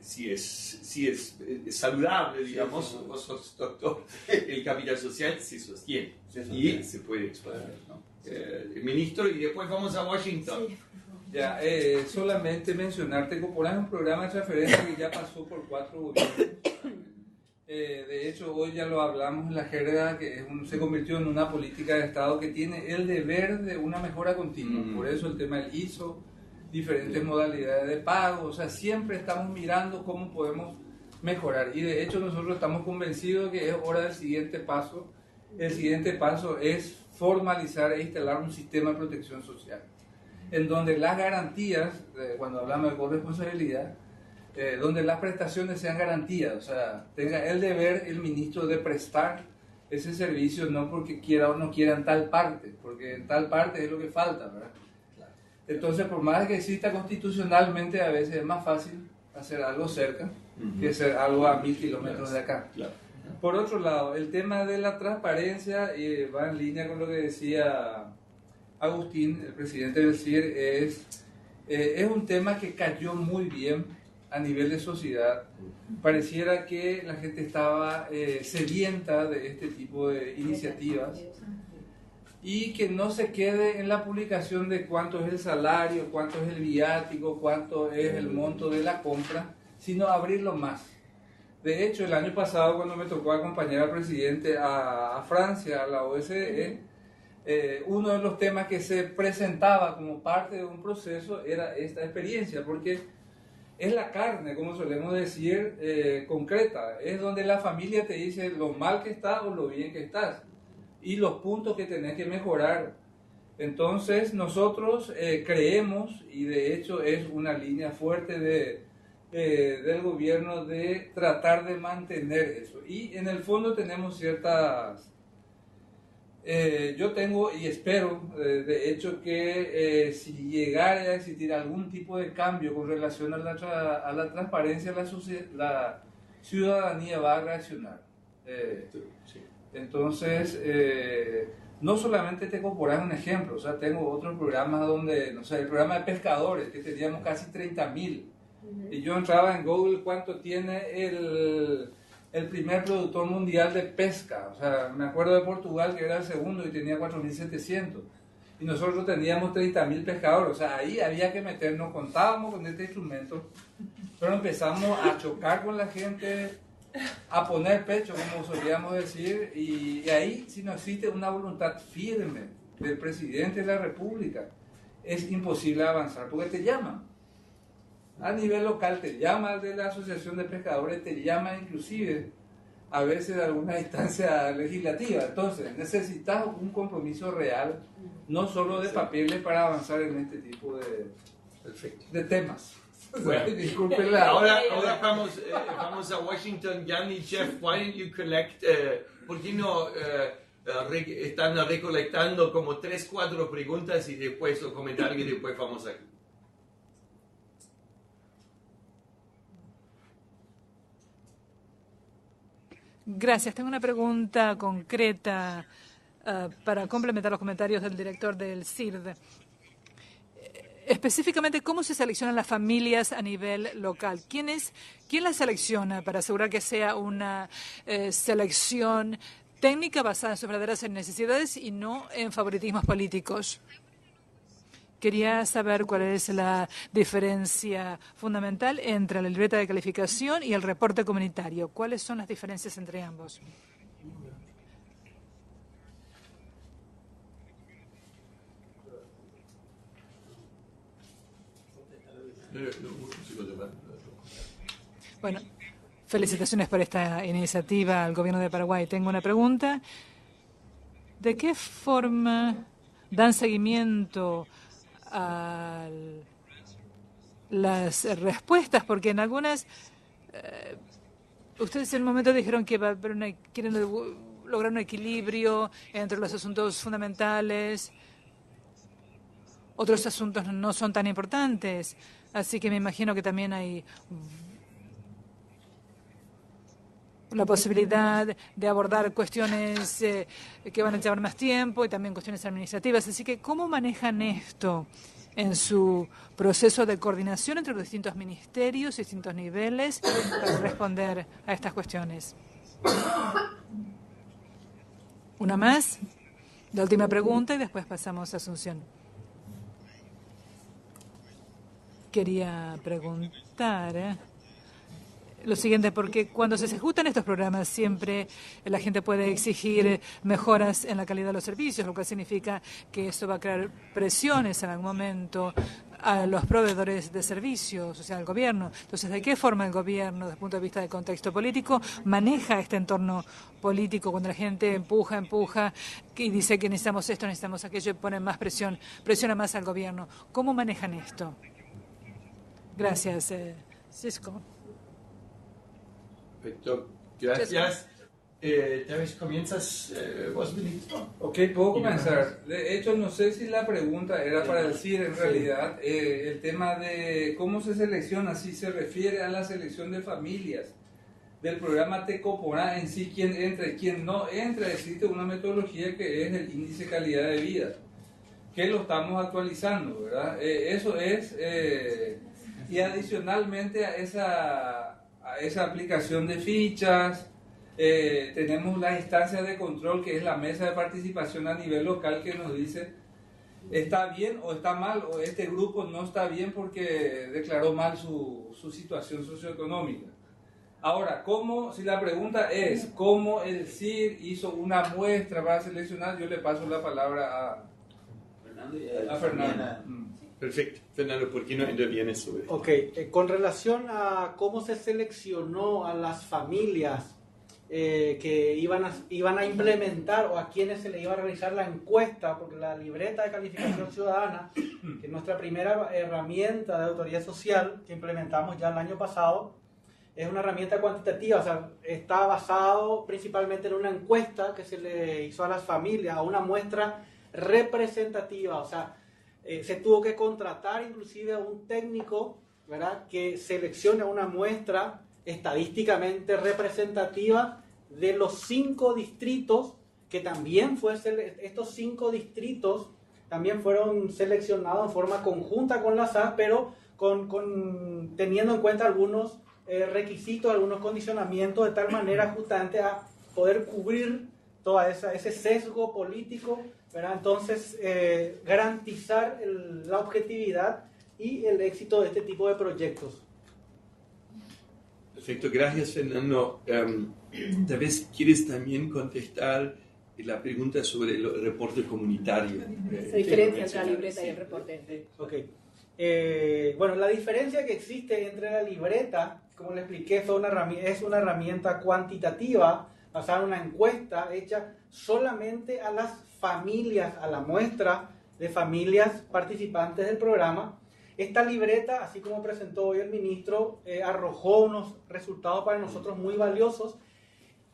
Si es saludable, digamos, vos sos doctor, el capital social se sostiene y se puede expandir, ¿no? El ministro, y después vamos a Washington. Sí. Ya, solamente mencionarte, Corporal es un programa de transferencia que ya pasó por 4 gobiernos. De hecho, hoy ya lo hablamos en la jerga, que se convirtió en una política de Estado que tiene el deber de una mejora continua. Por eso el tema del ISO, diferentes modalidades de pago, o sea, siempre estamos mirando cómo podemos mejorar. Y de hecho nosotros estamos convencidos que es hora del siguiente paso. El siguiente paso es formalizar e instalar un sistema de protección social, en donde las garantías, cuando hablamos de corresponsabilidad, donde las prestaciones sean garantías, o sea, tenga el deber el ministro de prestar ese servicio, no porque quiera o no quiera en tal parte, porque en tal parte es lo que falta, ¿verdad? Entonces, por más que exista constitucionalmente, a veces es más fácil hacer algo cerca que hacer algo a 1000 kilómetros de acá. Por otro lado, el tema de la transparencia va en línea con lo que decía Agustín, el presidente del CIR, es un tema que cayó muy bien a nivel de sociedad. Pareciera que la gente estaba sedienta de este tipo de iniciativas, y que no se quede en la publicación de cuánto es el salario, cuánto es el viático, cuánto es el monto de la compra, sino abrirlo más. De hecho, el año pasado, cuando me tocó acompañar al presidente a Francia, a la OSCE, uno de los temas que se presentaba como parte de un proceso era esta experiencia, porque es la carne, como solemos decir, concreta. Es donde la familia te dice lo mal que estás o lo bien que estás y los puntos que tenés que mejorar. Entonces, nosotros creemos, y de hecho es una línea fuerte del gobierno, de tratar de mantener eso. Y en el fondo tenemos ciertas... yo tengo y espero, de hecho, que si llegara a existir algún tipo de cambio con relación a la transparencia, la ciudadanía va a reaccionar. Entonces, no solamente te incorporas un ejemplo, o sea, tengo otros programas donde, no sé, el programa de pescadores, que teníamos casi 30.000. Y yo entraba en Google cuánto tiene el primer productor mundial de pesca. O sea, me acuerdo de Portugal, que era el segundo y tenía 4.700. Y nosotros teníamos 30.000 pescadores. O sea, ahí había que meternos, contábamos con este instrumento, pero empezamos a chocar con la gente, a poner pecho, como solíamos decir, y ahí, si no existe una voluntad firme del presidente de la República, es imposible avanzar, porque te llaman. A nivel local te llama de la Asociación de Pescadores, te llama inclusive a veces de alguna instancia legislativa. Entonces necesitas un compromiso real, no solo de papeles, para avanzar en este tipo de temas. Bueno, disculpen ahora vamos a Washington. Jan y Jeff, why don't you collect, ¿por qué no están recolectando como 3-4 preguntas y después los comentarios y después vamos aquí? Gracias. Tengo una pregunta concreta para complementar los comentarios del director del CIRD. Específicamente, ¿cómo se seleccionan las familias a nivel local? ¿Quién las selecciona para asegurar que sea una selección técnica basada en sus verdaderas necesidades y no en favoritismos políticos? Quería saber cuál es la diferencia fundamental entre la libreta de calificación y el reporte comunitario. ¿Cuáles son las diferencias entre ambos? Bueno, felicitaciones por esta iniciativa al Gobierno de Paraguay. Tengo una pregunta. ¿De qué forma dan seguimiento a las respuestas? Porque en algunas, ustedes en un momento dijeron que quieren lograr un equilibrio entre los asuntos fundamentales, otros asuntos no son tan importantes, así que me imagino que también hay la posibilidad de abordar cuestiones que van a llevar más tiempo y también cuestiones administrativas. Así que, ¿cómo manejan esto en su proceso de coordinación entre los distintos ministerios y distintos niveles para responder a estas cuestiones? Una más, la última pregunta, y después pasamos a Asunción. Quería preguntar lo siguiente, porque cuando se ejecutan estos programas siempre la gente puede exigir mejoras en la calidad de los servicios, lo cual significa que esto va a crear presiones en algún momento a los proveedores de servicios, o sea, al gobierno. Entonces, ¿de qué forma el gobierno, desde el punto de vista del contexto político, maneja este entorno político cuando la gente empuja y dice que necesitamos esto, necesitamos aquello y ponen más presiona más al gobierno? ¿Cómo manejan esto? Gracias, Cisco. Perfecto, gracias. Tal vez comienzas vos, ministro. Ok, puedo comenzar. De hecho, no sé si la pregunta era para decir en realidad el tema de cómo se selecciona, si se refiere a la selección de familias del programa Tecoporá en sí, quién entra y quién no entra. Existe una metodología que es el índice de calidad de vida, que lo estamos actualizando, ¿verdad? Eso es, y adicionalmente a esa aplicación de fichas, tenemos la instancia de control, que es la mesa de participación a nivel local, que nos dice está bien o está mal, o este grupo no está bien porque declaró mal su situación socioeconómica. Ahora, si la pregunta es cómo el CIR hizo una muestra para seleccionar, yo le paso la palabra a Fernando. Perfecto. Fernando, ¿por qué no intervienes sobre esto? Ok, con relación a cómo se seleccionó a las familias que iban a implementar o a quienes se le iba a realizar la encuesta, porque la libreta de calificación ciudadana, que es nuestra primera herramienta de autoridad social que implementamos ya el año pasado, es una herramienta cuantitativa, o sea, está basado principalmente en una encuesta que se le hizo a las familias, a una muestra representativa, o sea, se tuvo que contratar inclusive a un técnico, ¿verdad?, que seleccione una muestra estadísticamente representativa de los 5 distritos, que también estos 5 distritos también fueron seleccionados en forma conjunta con la SAS, pero teniendo en cuenta algunos requisitos, algunos condicionamientos, de tal manera justamente a poder cubrir todo ese sesgo político, ¿verdad? Entonces, garantizar la objetividad y el éxito de este tipo de proyectos. Perfecto, gracias Fernando. Tal vez quieres también contestar la pregunta sobre el reporte comunitario. La diferencia entre la libreta y el reporte. Ok. Bueno, la diferencia que existe entre la libreta, como le expliqué, es una herramienta cuantitativa basada en una encuesta hecha solamente a las familias, a la muestra de familias participantes del programa. Esta libreta, así como presentó hoy el ministro, arrojó unos resultados para nosotros muy valiosos,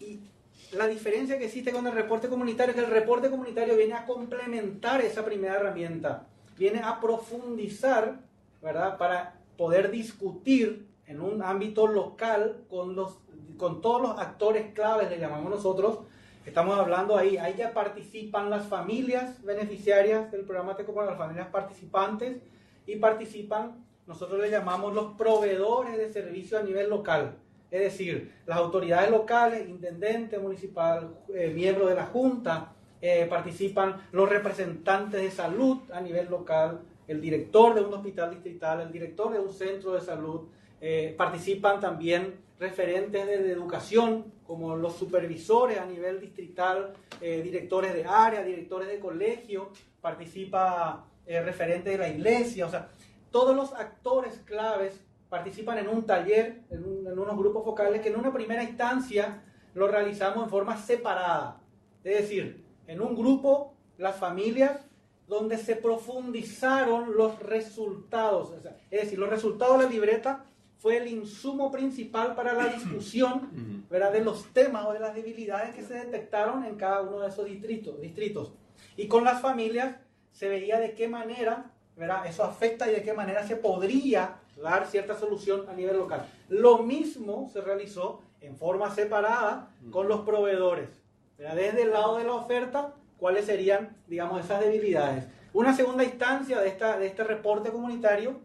y la diferencia que existe con el reporte comunitario es que el reporte comunitario viene a complementar esa primera herramienta, viene a profundizar, ¿verdad?, para poder discutir en un ámbito local con todos los actores claves, le llamamos nosotros. Estamos hablando ahí ya participan las familias beneficiarias del programa Tecomundo, las familias participantes, y participan, nosotros le llamamos los proveedores de servicio a nivel local, es decir, las autoridades locales, intendente municipal, miembros de la junta, participan los representantes de salud a nivel local, el director de un hospital distrital, el director de un centro de salud, participan también referentes de educación, como los supervisores a nivel distrital, directores de área, directores de colegio, participa referentes de la iglesia, o sea, todos los actores claves participan en un taller, en unos grupos focales que en una primera instancia lo realizamos en forma separada, es decir, en un grupo, las familias, donde se profundizaron los resultados, es decir, los resultados de la libreta fue el insumo principal para la discusión, ¿verdad?, de los temas o de las debilidades que se detectaron en cada uno de esos distritos. Y con las familias se veía de qué manera, ¿verdad?, eso afecta y de qué manera se podría dar cierta solución a nivel local. Lo mismo se realizó en forma separada con los proveedores, ¿verdad?, desde el lado de la oferta, cuáles serían, digamos, esas debilidades. Una segunda instancia de este reporte comunitario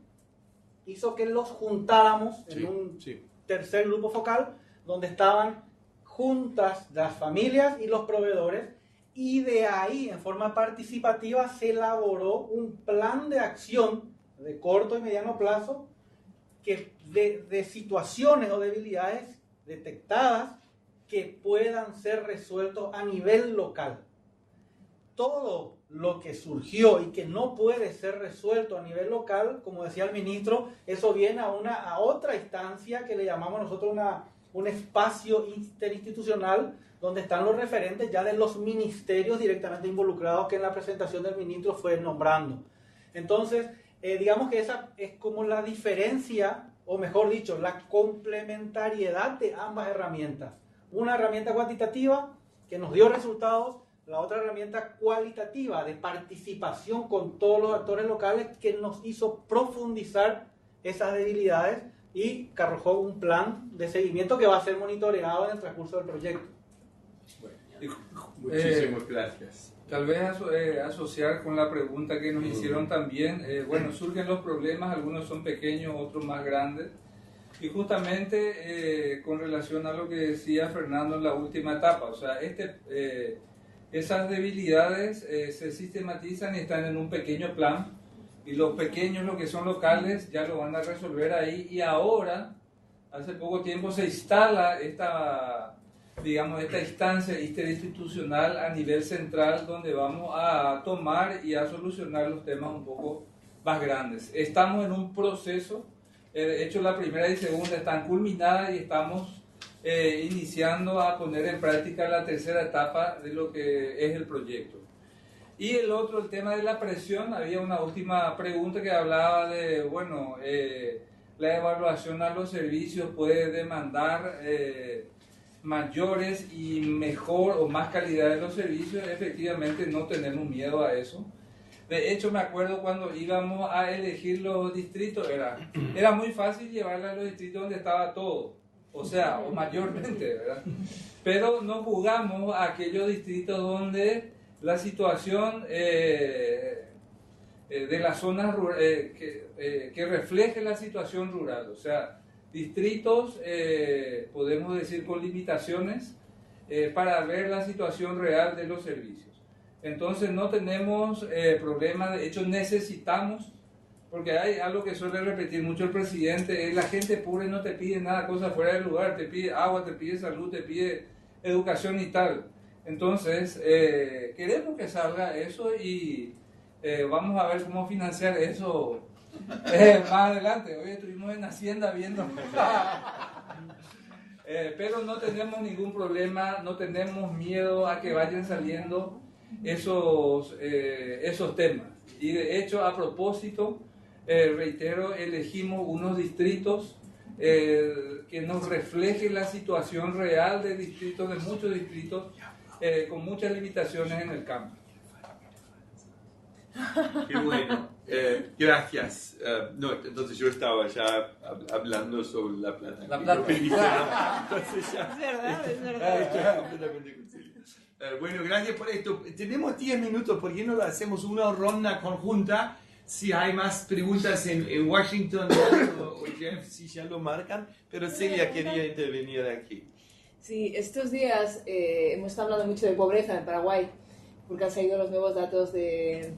hizo que los juntáramos en un tercer grupo focal, donde estaban juntas las familias y los proveedores, y de ahí, en forma participativa, se elaboró un plan de acción de corto y mediano plazo de situaciones o debilidades detectadas que puedan ser resueltos a nivel local. Todo lo que surgió y que no puede ser resuelto a nivel local, como decía el ministro, eso viene a otra instancia que le llamamos nosotros un espacio interinstitucional, donde están los referentes ya de los ministerios directamente involucrados, que en la presentación del ministro fue nombrando. Entonces, digamos que esa es como la diferencia, o mejor dicho, la complementariedad de ambas herramientas. Una herramienta cuantitativa que nos dio resultados, la otra herramienta cualitativa de participación con todos los actores locales, que nos hizo profundizar esas debilidades y que arrojó un plan de seguimiento que va a ser monitoreado en el transcurso del proyecto. Muchísimas gracias. Tal vez asociar con la pregunta que nos hicieron también, bueno, surgen los problemas, algunos son pequeños, otros más grandes, y justamente con relación a lo que decía Fernando en la última etapa, o sea, esas debilidades se sistematizan y están en un pequeño plan, y los pequeños, los que son locales, ya lo van a resolver ahí, y ahora hace poco tiempo se instala esta instancia interinstitucional a nivel central donde vamos a tomar y a solucionar los temas un poco más grandes. Estamos en un proceso, de hecho la primera y segunda están culminadas y estamos iniciando a poner en práctica la tercera etapa de lo que es el proyecto. Y el tema de la presión, había una última pregunta que hablaba de, bueno, la evaluación a los servicios puede demandar mayores y mejor o más calidad de los servicios. Efectivamente no tenemos miedo a eso. De hecho, me acuerdo cuando íbamos a elegir los distritos, era muy fácil llevarla a los distritos donde estaba todo, o sea, o mayormente, ¿verdad? Pero no jugamos a aquellos distritos donde la situación de las zonas que refleje la situación rural, o sea, distritos, podemos decir, con limitaciones para ver la situación real de los servicios. Entonces no tenemos problema, de hecho necesitamos, porque hay algo que suele repetir mucho el presidente, la gente pobre no te pide nada, cosa fuera del lugar, te pide agua, te pide salud, te pide educación y tal. Entonces queremos que salga eso y vamos a ver cómo financiar eso más adelante. Hoy estuvimos en Hacienda viendo. Pero no tenemos ningún problema, no tenemos miedo a que vayan saliendo esos temas. Y de hecho, a propósito, reitero, elegimos unos distritos que nos reflejen la situación real de distritos, de muchos distritos, con muchas limitaciones en el campo. Qué bueno, gracias. No, entonces yo estaba ya hablando sobre la plata. La plata. Entonces ya, Es verdad. esto es completamente conciliado. Bueno, gracias por esto. Tenemos 10 minutos, ¿por qué no hacemos una ronda conjunta? Si hay más preguntas en Washington o Jeff, si ya lo marcan, pero Celia quería intervenir aquí. Sí, estos días hemos estado hablando mucho de pobreza en Paraguay, porque han salido los nuevos datos de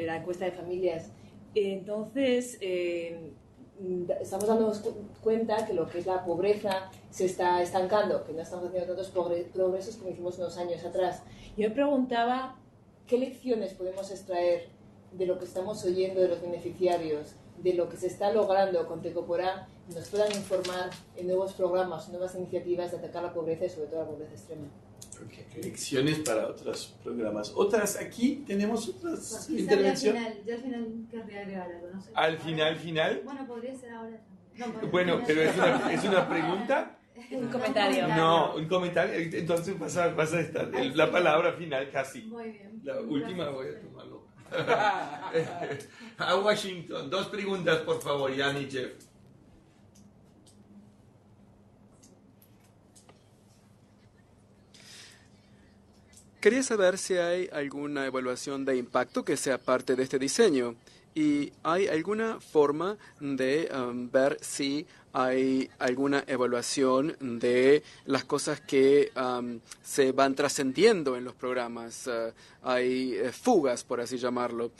la encuesta de familias. Entonces, estamos dándonos cuenta que lo que es la pobreza se está estancando, que no estamos haciendo tantos progresos como hicimos unos años atrás. Yo me preguntaba qué lecciones podemos extraer de lo que estamos oyendo de los beneficiarios, de lo que se está logrando con Tecoporá, nos puedan informar en nuevos programas, nuevas iniciativas de atacar la pobreza y sobre todo la pobreza extrema. Okay. Lecciones para otros programas. ¿Otras aquí? ¿Tenemos otras Yo intervenciones? al final querría agregar algo, no sé. ¿Al final? Bueno, podría ser ahora también. No, Bueno, pero es una pregunta. Un comentario. No, un comentario. Entonces vas a estar. La palabra final casi. Muy bien. La última voy a tomarlo. A Washington. 2 preguntas, por favor, Jan y Jeff. Quería saber si hay alguna evaluación de impacto que sea parte de este diseño y hay alguna forma de ver si hay alguna evaluación de las cosas que se van trascendiendo en los programas. Hay fugas, por así llamarlo.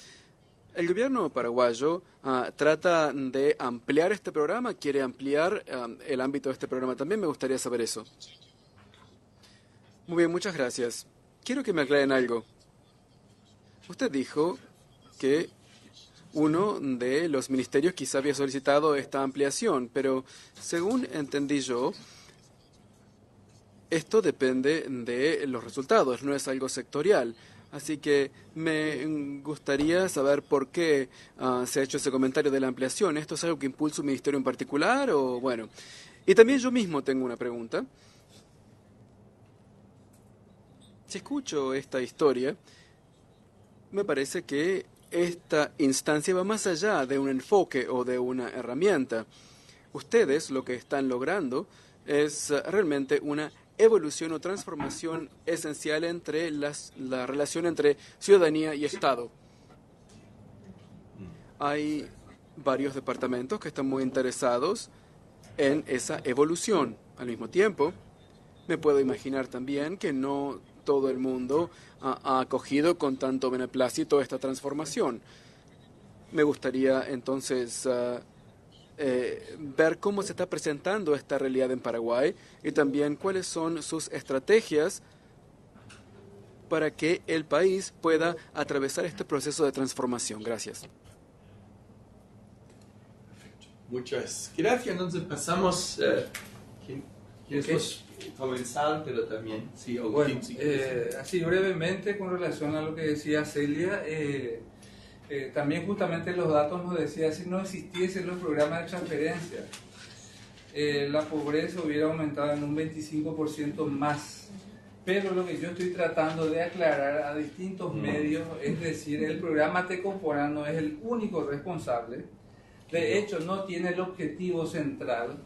El gobierno paraguayo trata de ampliar este programa, quiere ampliar el ámbito de este programa. También me gustaría saber eso. Muy bien, muchas gracias. Quiero que me aclaren algo. Usted dijo que uno de los ministerios quizá había solicitado esta ampliación, pero según entendí yo, esto depende de los resultados, no es algo sectorial. Así que me gustaría saber por qué se ha hecho ese comentario de la ampliación. ¿Esto es algo que impulsa un ministerio en particular o bueno? Y también yo mismo tengo una pregunta. Si escucho esta historia, me parece que esta instancia va más allá de un enfoque o de una herramienta. Ustedes lo que están logrando es realmente una evolución o transformación esencial entre la relación entre ciudadanía y Estado. Hay varios departamentos que están muy interesados en esa evolución. Al mismo tiempo, me puedo imaginar también que no todo el mundo ha acogido con tanto beneplácito esta transformación. Me gustaría entonces ver cómo se está presentando esta realidad en Paraguay y también cuáles son sus estrategias para que el país pueda atravesar este proceso de transformación. Gracias. Muchas gracias. Entonces pasamos. ¿Quieres comenzar? Pero también, sí, bueno, así brevemente con relación a lo que decía Celia, también justamente los datos nos decían, si no existiesen los programas de transferencia, la pobreza hubiera aumentado en un 25% más. Pero lo que yo estoy tratando de aclarar a distintos medios, es decir, el programa Tecopona no es el único responsable. De hecho, no tiene el objetivo central,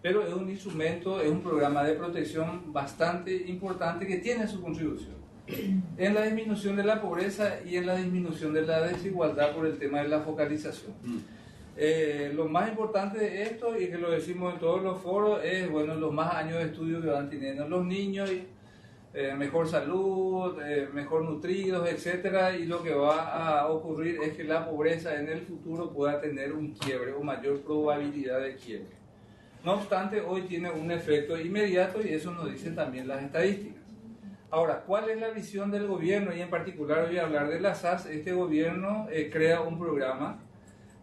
pero es un instrumento, es un programa de protección bastante importante que tiene su contribución en la disminución de la pobreza y en la disminución de la desigualdad por el tema de la focalización. Lo más importante de esto, y que lo decimos en todos los foros, es bueno, los más años de estudio que van teniendo los niños, mejor salud, mejor nutridos, etcétera, y lo que va a ocurrir es que la pobreza en el futuro pueda tener un quiebre o mayor probabilidad de quiebre. No obstante, hoy tiene un efecto inmediato y eso nos dicen también las estadísticas. Ahora, ¿cuál es la visión del gobierno? Y en particular voy a hablar de la SAS. Este gobierno crea un programa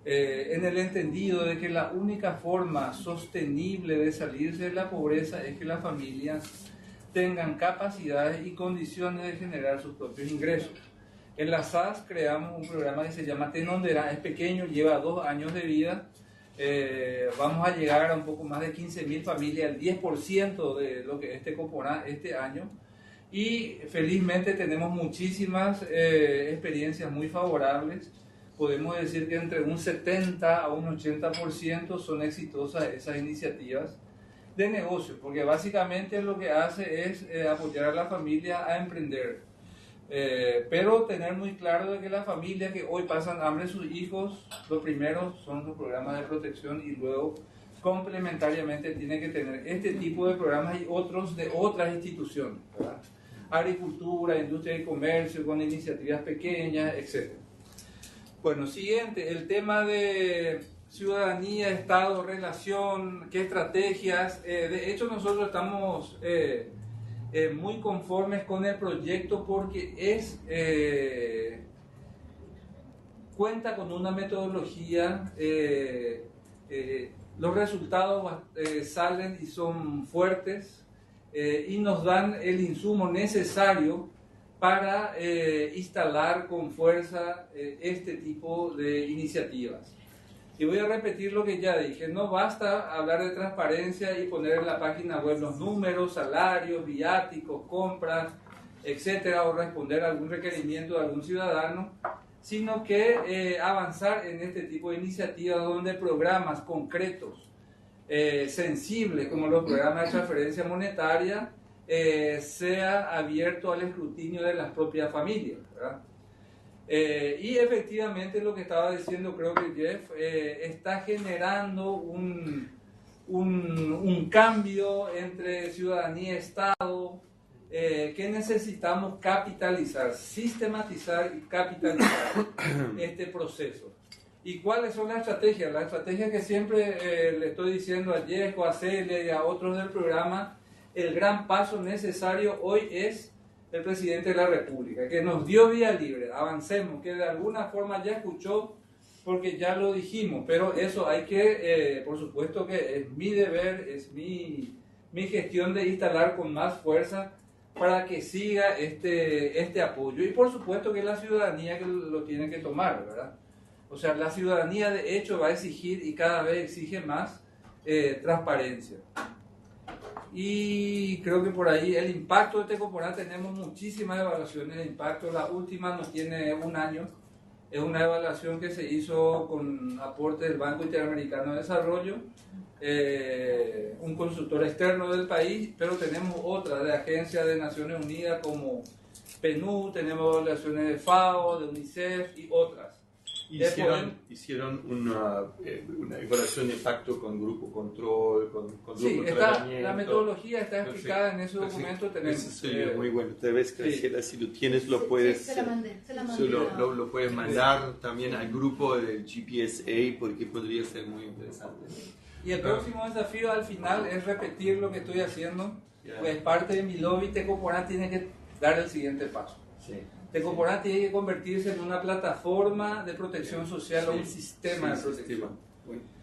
en el entendido de que la única forma sostenible de salirse de la pobreza es que las familias tengan capacidades y condiciones de generar sus propios ingresos. En la SAS creamos un programa que se llama Tenondera, es pequeño, lleva 2 años de vida. Vamos a llegar a un poco más de 15.000 familias, el 10% de lo que es Tecopona este año. Y felizmente tenemos muchísimas experiencias muy favorables. Podemos decir que entre un 70 a un 80% son exitosas esas iniciativas de negocio, porque básicamente lo que hace es apoyar a la familia a emprender. Pero tener muy claro de que las familias que hoy pasan hambre, sus hijos, lo primero son los programas de protección y luego complementariamente tiene que tener este tipo de programas y otros de otras instituciones, ¿verdad? Agricultura, industria y comercio con iniciativas pequeñas, etc. Bueno, siguiente, el tema de ciudadanía, Estado, relación, qué estrategias. De hecho, nosotros estamos muy conformes con el proyecto porque cuenta con una metodología, los resultados salen y son fuertes y nos dan el insumo necesario para instalar con fuerza este tipo de iniciativas. Y voy a repetir lo que ya dije, no basta hablar de transparencia y poner en la página web los números, salarios, viáticos, compras, etcétera, o responder a algún requerimiento de algún ciudadano, sino que avanzar en este tipo de iniciativas donde programas concretos, sensibles, como los programas de transferencia monetaria, sea abierto al escrutinio de las propias familias, ¿verdad? Y efectivamente lo que estaba diciendo, creo que Jeff, está generando un cambio entre ciudadanía y Estado que necesitamos capitalizar, sistematizar y capitalizar este proceso. ¿Y cuáles son las estrategias? Las estrategias que siempre le estoy diciendo a Jeff, a Celia y a otros del programa, el gran paso necesario hoy es el presidente de la República, que nos dio vía libre, avancemos, que de alguna forma ya escuchó, porque ya lo dijimos, pero eso hay que, por supuesto que es mi deber, es mi gestión de instalar con más fuerza para que siga este apoyo, y por supuesto que la ciudadanía que lo tiene que tomar, ¿verdad? O sea, la ciudadanía de hecho va a exigir y cada vez exige más transparencia. Y creo que por ahí el impacto de Tecopona, tenemos muchísimas evaluaciones de impacto. La última no tiene 1 año, es una evaluación que se hizo con aporte del Banco Interamericano de Desarrollo, un consultor externo del país, pero tenemos otras de agencias de Naciones Unidas como PNUD, tenemos evaluaciones de FAO, de UNICEF y otras. Hicieron una evaluación de impacto con grupo control, con grupo sí, tratamiento. la metodología está explicada en ese documento. Eso sería muy bueno. Tal vez, Graciela, si lo tienes, lo puedes... Se la mandé. Lo puedes mandar también al grupo del GPSA porque podría ser muy interesante. Y el próximo desafío al final es repetir lo que estoy haciendo. Pues parte de mi lobby, Tecoporá tiene que dar el siguiente paso. Sí. Tecoporá tiene que convertirse en una plataforma de protección social o un sistema de protección.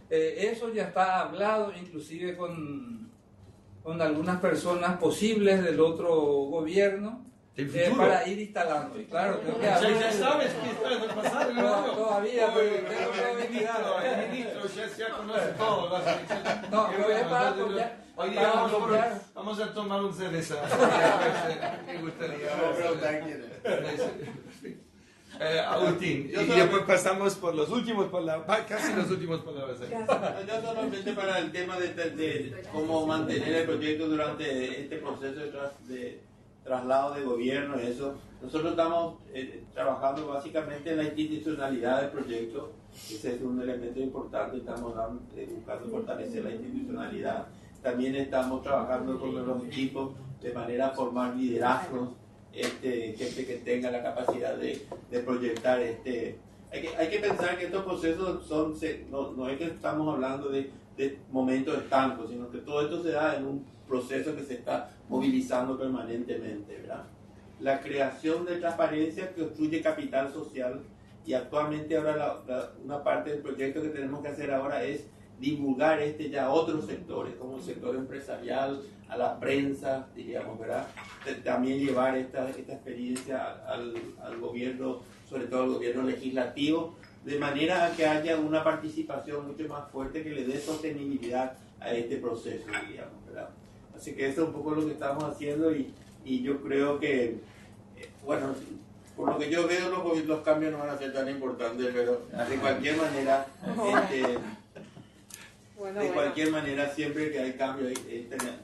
Eso ya está hablado inclusive con algunas personas posibles del otro gobierno para ir instalando. Y claro, creo que ya sabes qué está de pasar. Todavía, pero tengo el ministro ya conoce todo. No, pero es para apoyar. Hoy día vamos a tomar un cerveza. Me gustaría. Agustín, y después pasamos por los últimos palabras, casi los últimos palabras. Yo solamente para el tema de cómo mantener el proyecto durante este proceso de traslado de gobierno, eso. Nosotros estamos trabajando básicamente en la institucionalidad del proyecto. Ese es un elemento importante. Estamos buscando fortalecer la institucionalidad. También estamos trabajando con los equipos de manera a formar liderazgos, gente que tenga la capacidad de proyectar. Hay que pensar que estos procesos no es que estamos hablando de momentos estancos, sino que todo esto se da en un proceso que se está movilizando permanentemente, ¿verdad? La creación de transparencia construye capital social y actualmente ahora una parte del proyecto que tenemos que hacer ahora es divulgar ya a otros sectores, como el sector empresarial, a la prensa, diríamos, ¿verdad? También llevar esta experiencia al gobierno, sobre todo al gobierno legislativo, de manera a que haya una participación mucho más fuerte que le dé sostenibilidad a este proceso, diríamos, ¿verdad? Así que eso es un poco lo que estamos haciendo y yo creo que, bueno, por lo que yo veo los cambios no van a ser tan importantes, pero de cualquier manera, cualquier manera, siempre que hay cambios,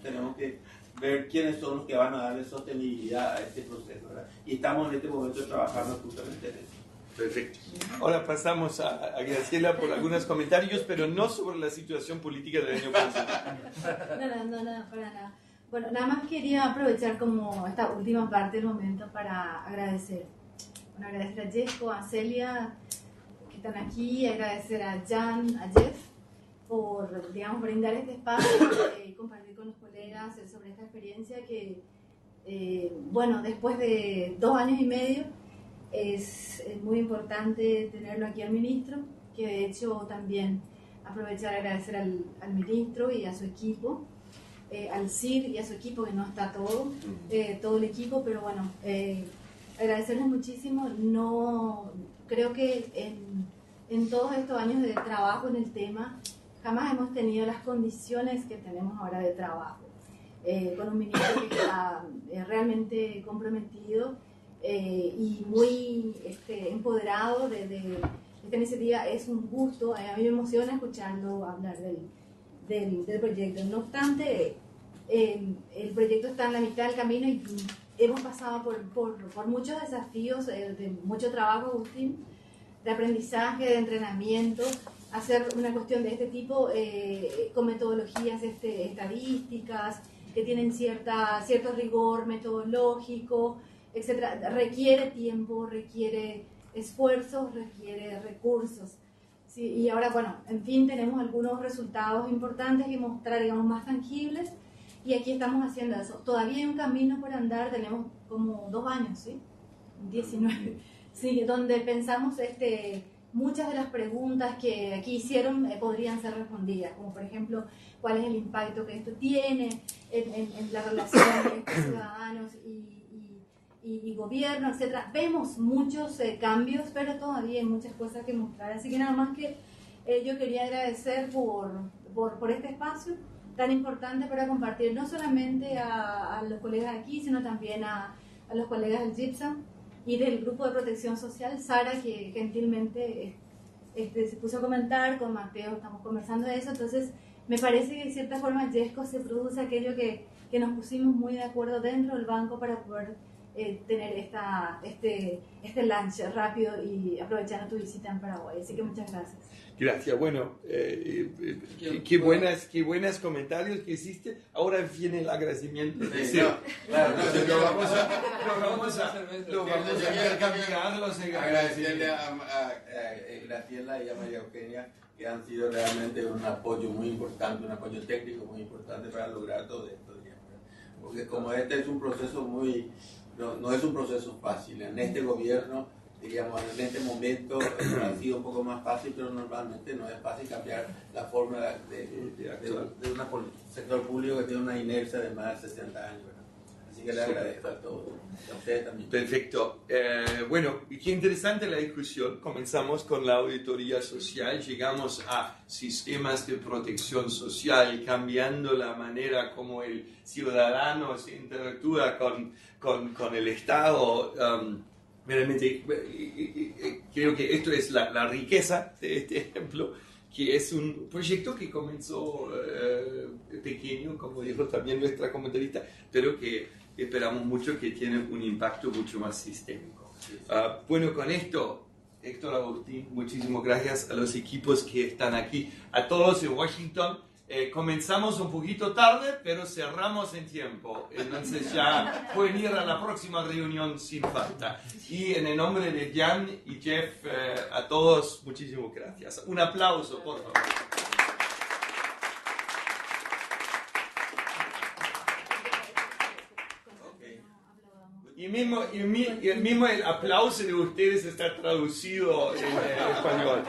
tenemos que ver quiénes son los que van a darle sostenibilidad a este proceso, ¿verdad? Y estamos en este momento trabajando justamente en eso. Perfecto. Ahora pasamos a Graciela por algunos comentarios, pero no sobre la situación política del año pasado. No, para nada. Bueno, nada más quería aprovechar como esta última parte del momento para agradecer. Bueno, agradecer a Jesco, a Celia, que están aquí, agradecer a Jan, a Jeff, por, digamos, brindar este espacio y compartir con los colegas sobre esta experiencia que, bueno, después de 2 años y medio, es muy importante tenerlo aquí al ministro, que de hecho también aprovechar a agradecer al ministro y a su equipo, al CIR y a su equipo, que no está todo el equipo, pero bueno, agradecerles muchísimo. No, creo que en todos estos años de trabajo en el tema, jamás hemos tenido las condiciones que tenemos ahora de trabajo, con un ministro que está realmente comprometido y muy empoderado de esta iniciativa. Es un gusto, a mí me emociona escucharlo hablar del proyecto. No obstante, el proyecto está en la mitad del camino y hemos pasado por muchos desafíos, de mucho trabajo, Agustín, de aprendizaje, de entrenamiento, hacer una cuestión de este tipo con metodologías estadísticas que tienen cierto rigor metodológico, etcétera. Requiere tiempo, requiere esfuerzos, requiere recursos. Sí, y ahora, bueno, en fin, tenemos algunos resultados importantes que mostrar, digamos, más tangibles, y aquí estamos haciendo eso. Todavía hay un camino por andar, tenemos como 2 años, ¿sí? 19. Sí, donde pensamos muchas de las preguntas que aquí hicieron podrían ser respondidas, como por ejemplo, cuál es el impacto que esto tiene en la relación entre ciudadanos y gobierno, etcétera. Vemos muchos cambios, pero todavía hay muchas cosas que mostrar. Así que nada más que yo quería agradecer por este espacio tan importante para compartir no solamente a los colegas aquí, sino también a los colegas del GIPSA y del Grupo de Protección Social, Sara, que gentilmente se puso a comentar, con Mateo estamos conversando de eso. Entonces me parece que de cierta forma Jesco se produce aquello que nos pusimos muy de acuerdo dentro del banco para poder tener este lunch rápido y aprovechando tu visita en Paraguay. Así que muchas gracias. Gracias. Bueno, qué buenos comentarios que hiciste. Ahora viene el agradecimiento. Sí, no, claro, lo vamos a intercambiar los agradecerle a Graciela y a María Eugenia, que han sido realmente un apoyo muy importante, un apoyo técnico muy importante para lograr todo esto. Porque como este es un proceso no es un proceso fácil. En este gobierno, diríamos, en este momento ha sido un poco más fácil, pero normalmente no es fácil cambiar la forma de un sector público que tiene una inercia de más de 60 años, ¿verdad? Así que le agradezco a todos, a ustedes también. Perfecto. Bueno, y qué interesante la discusión. Comenzamos con la auditoría social, llegamos a sistemas de protección social, cambiando la manera como el ciudadano se interactúa con el Estado. Realmente creo que esto es la riqueza de este ejemplo, que es un proyecto que comenzó pequeño, como dijo también nuestra comentarista, pero que esperamos mucho que tiene un impacto mucho más sistémico. Bueno, con esto, Héctor Agustín, muchísimas gracias a los equipos que están aquí, a todos en Washington. Comenzamos un poquito tarde, pero cerramos en tiempo. Entonces ya pueden ir a la próxima reunión sin falta. Y en el nombre de Jan y Jeff, a todos, muchísimas gracias. Un aplauso, por favor. Y el aplauso de ustedes está traducido en español.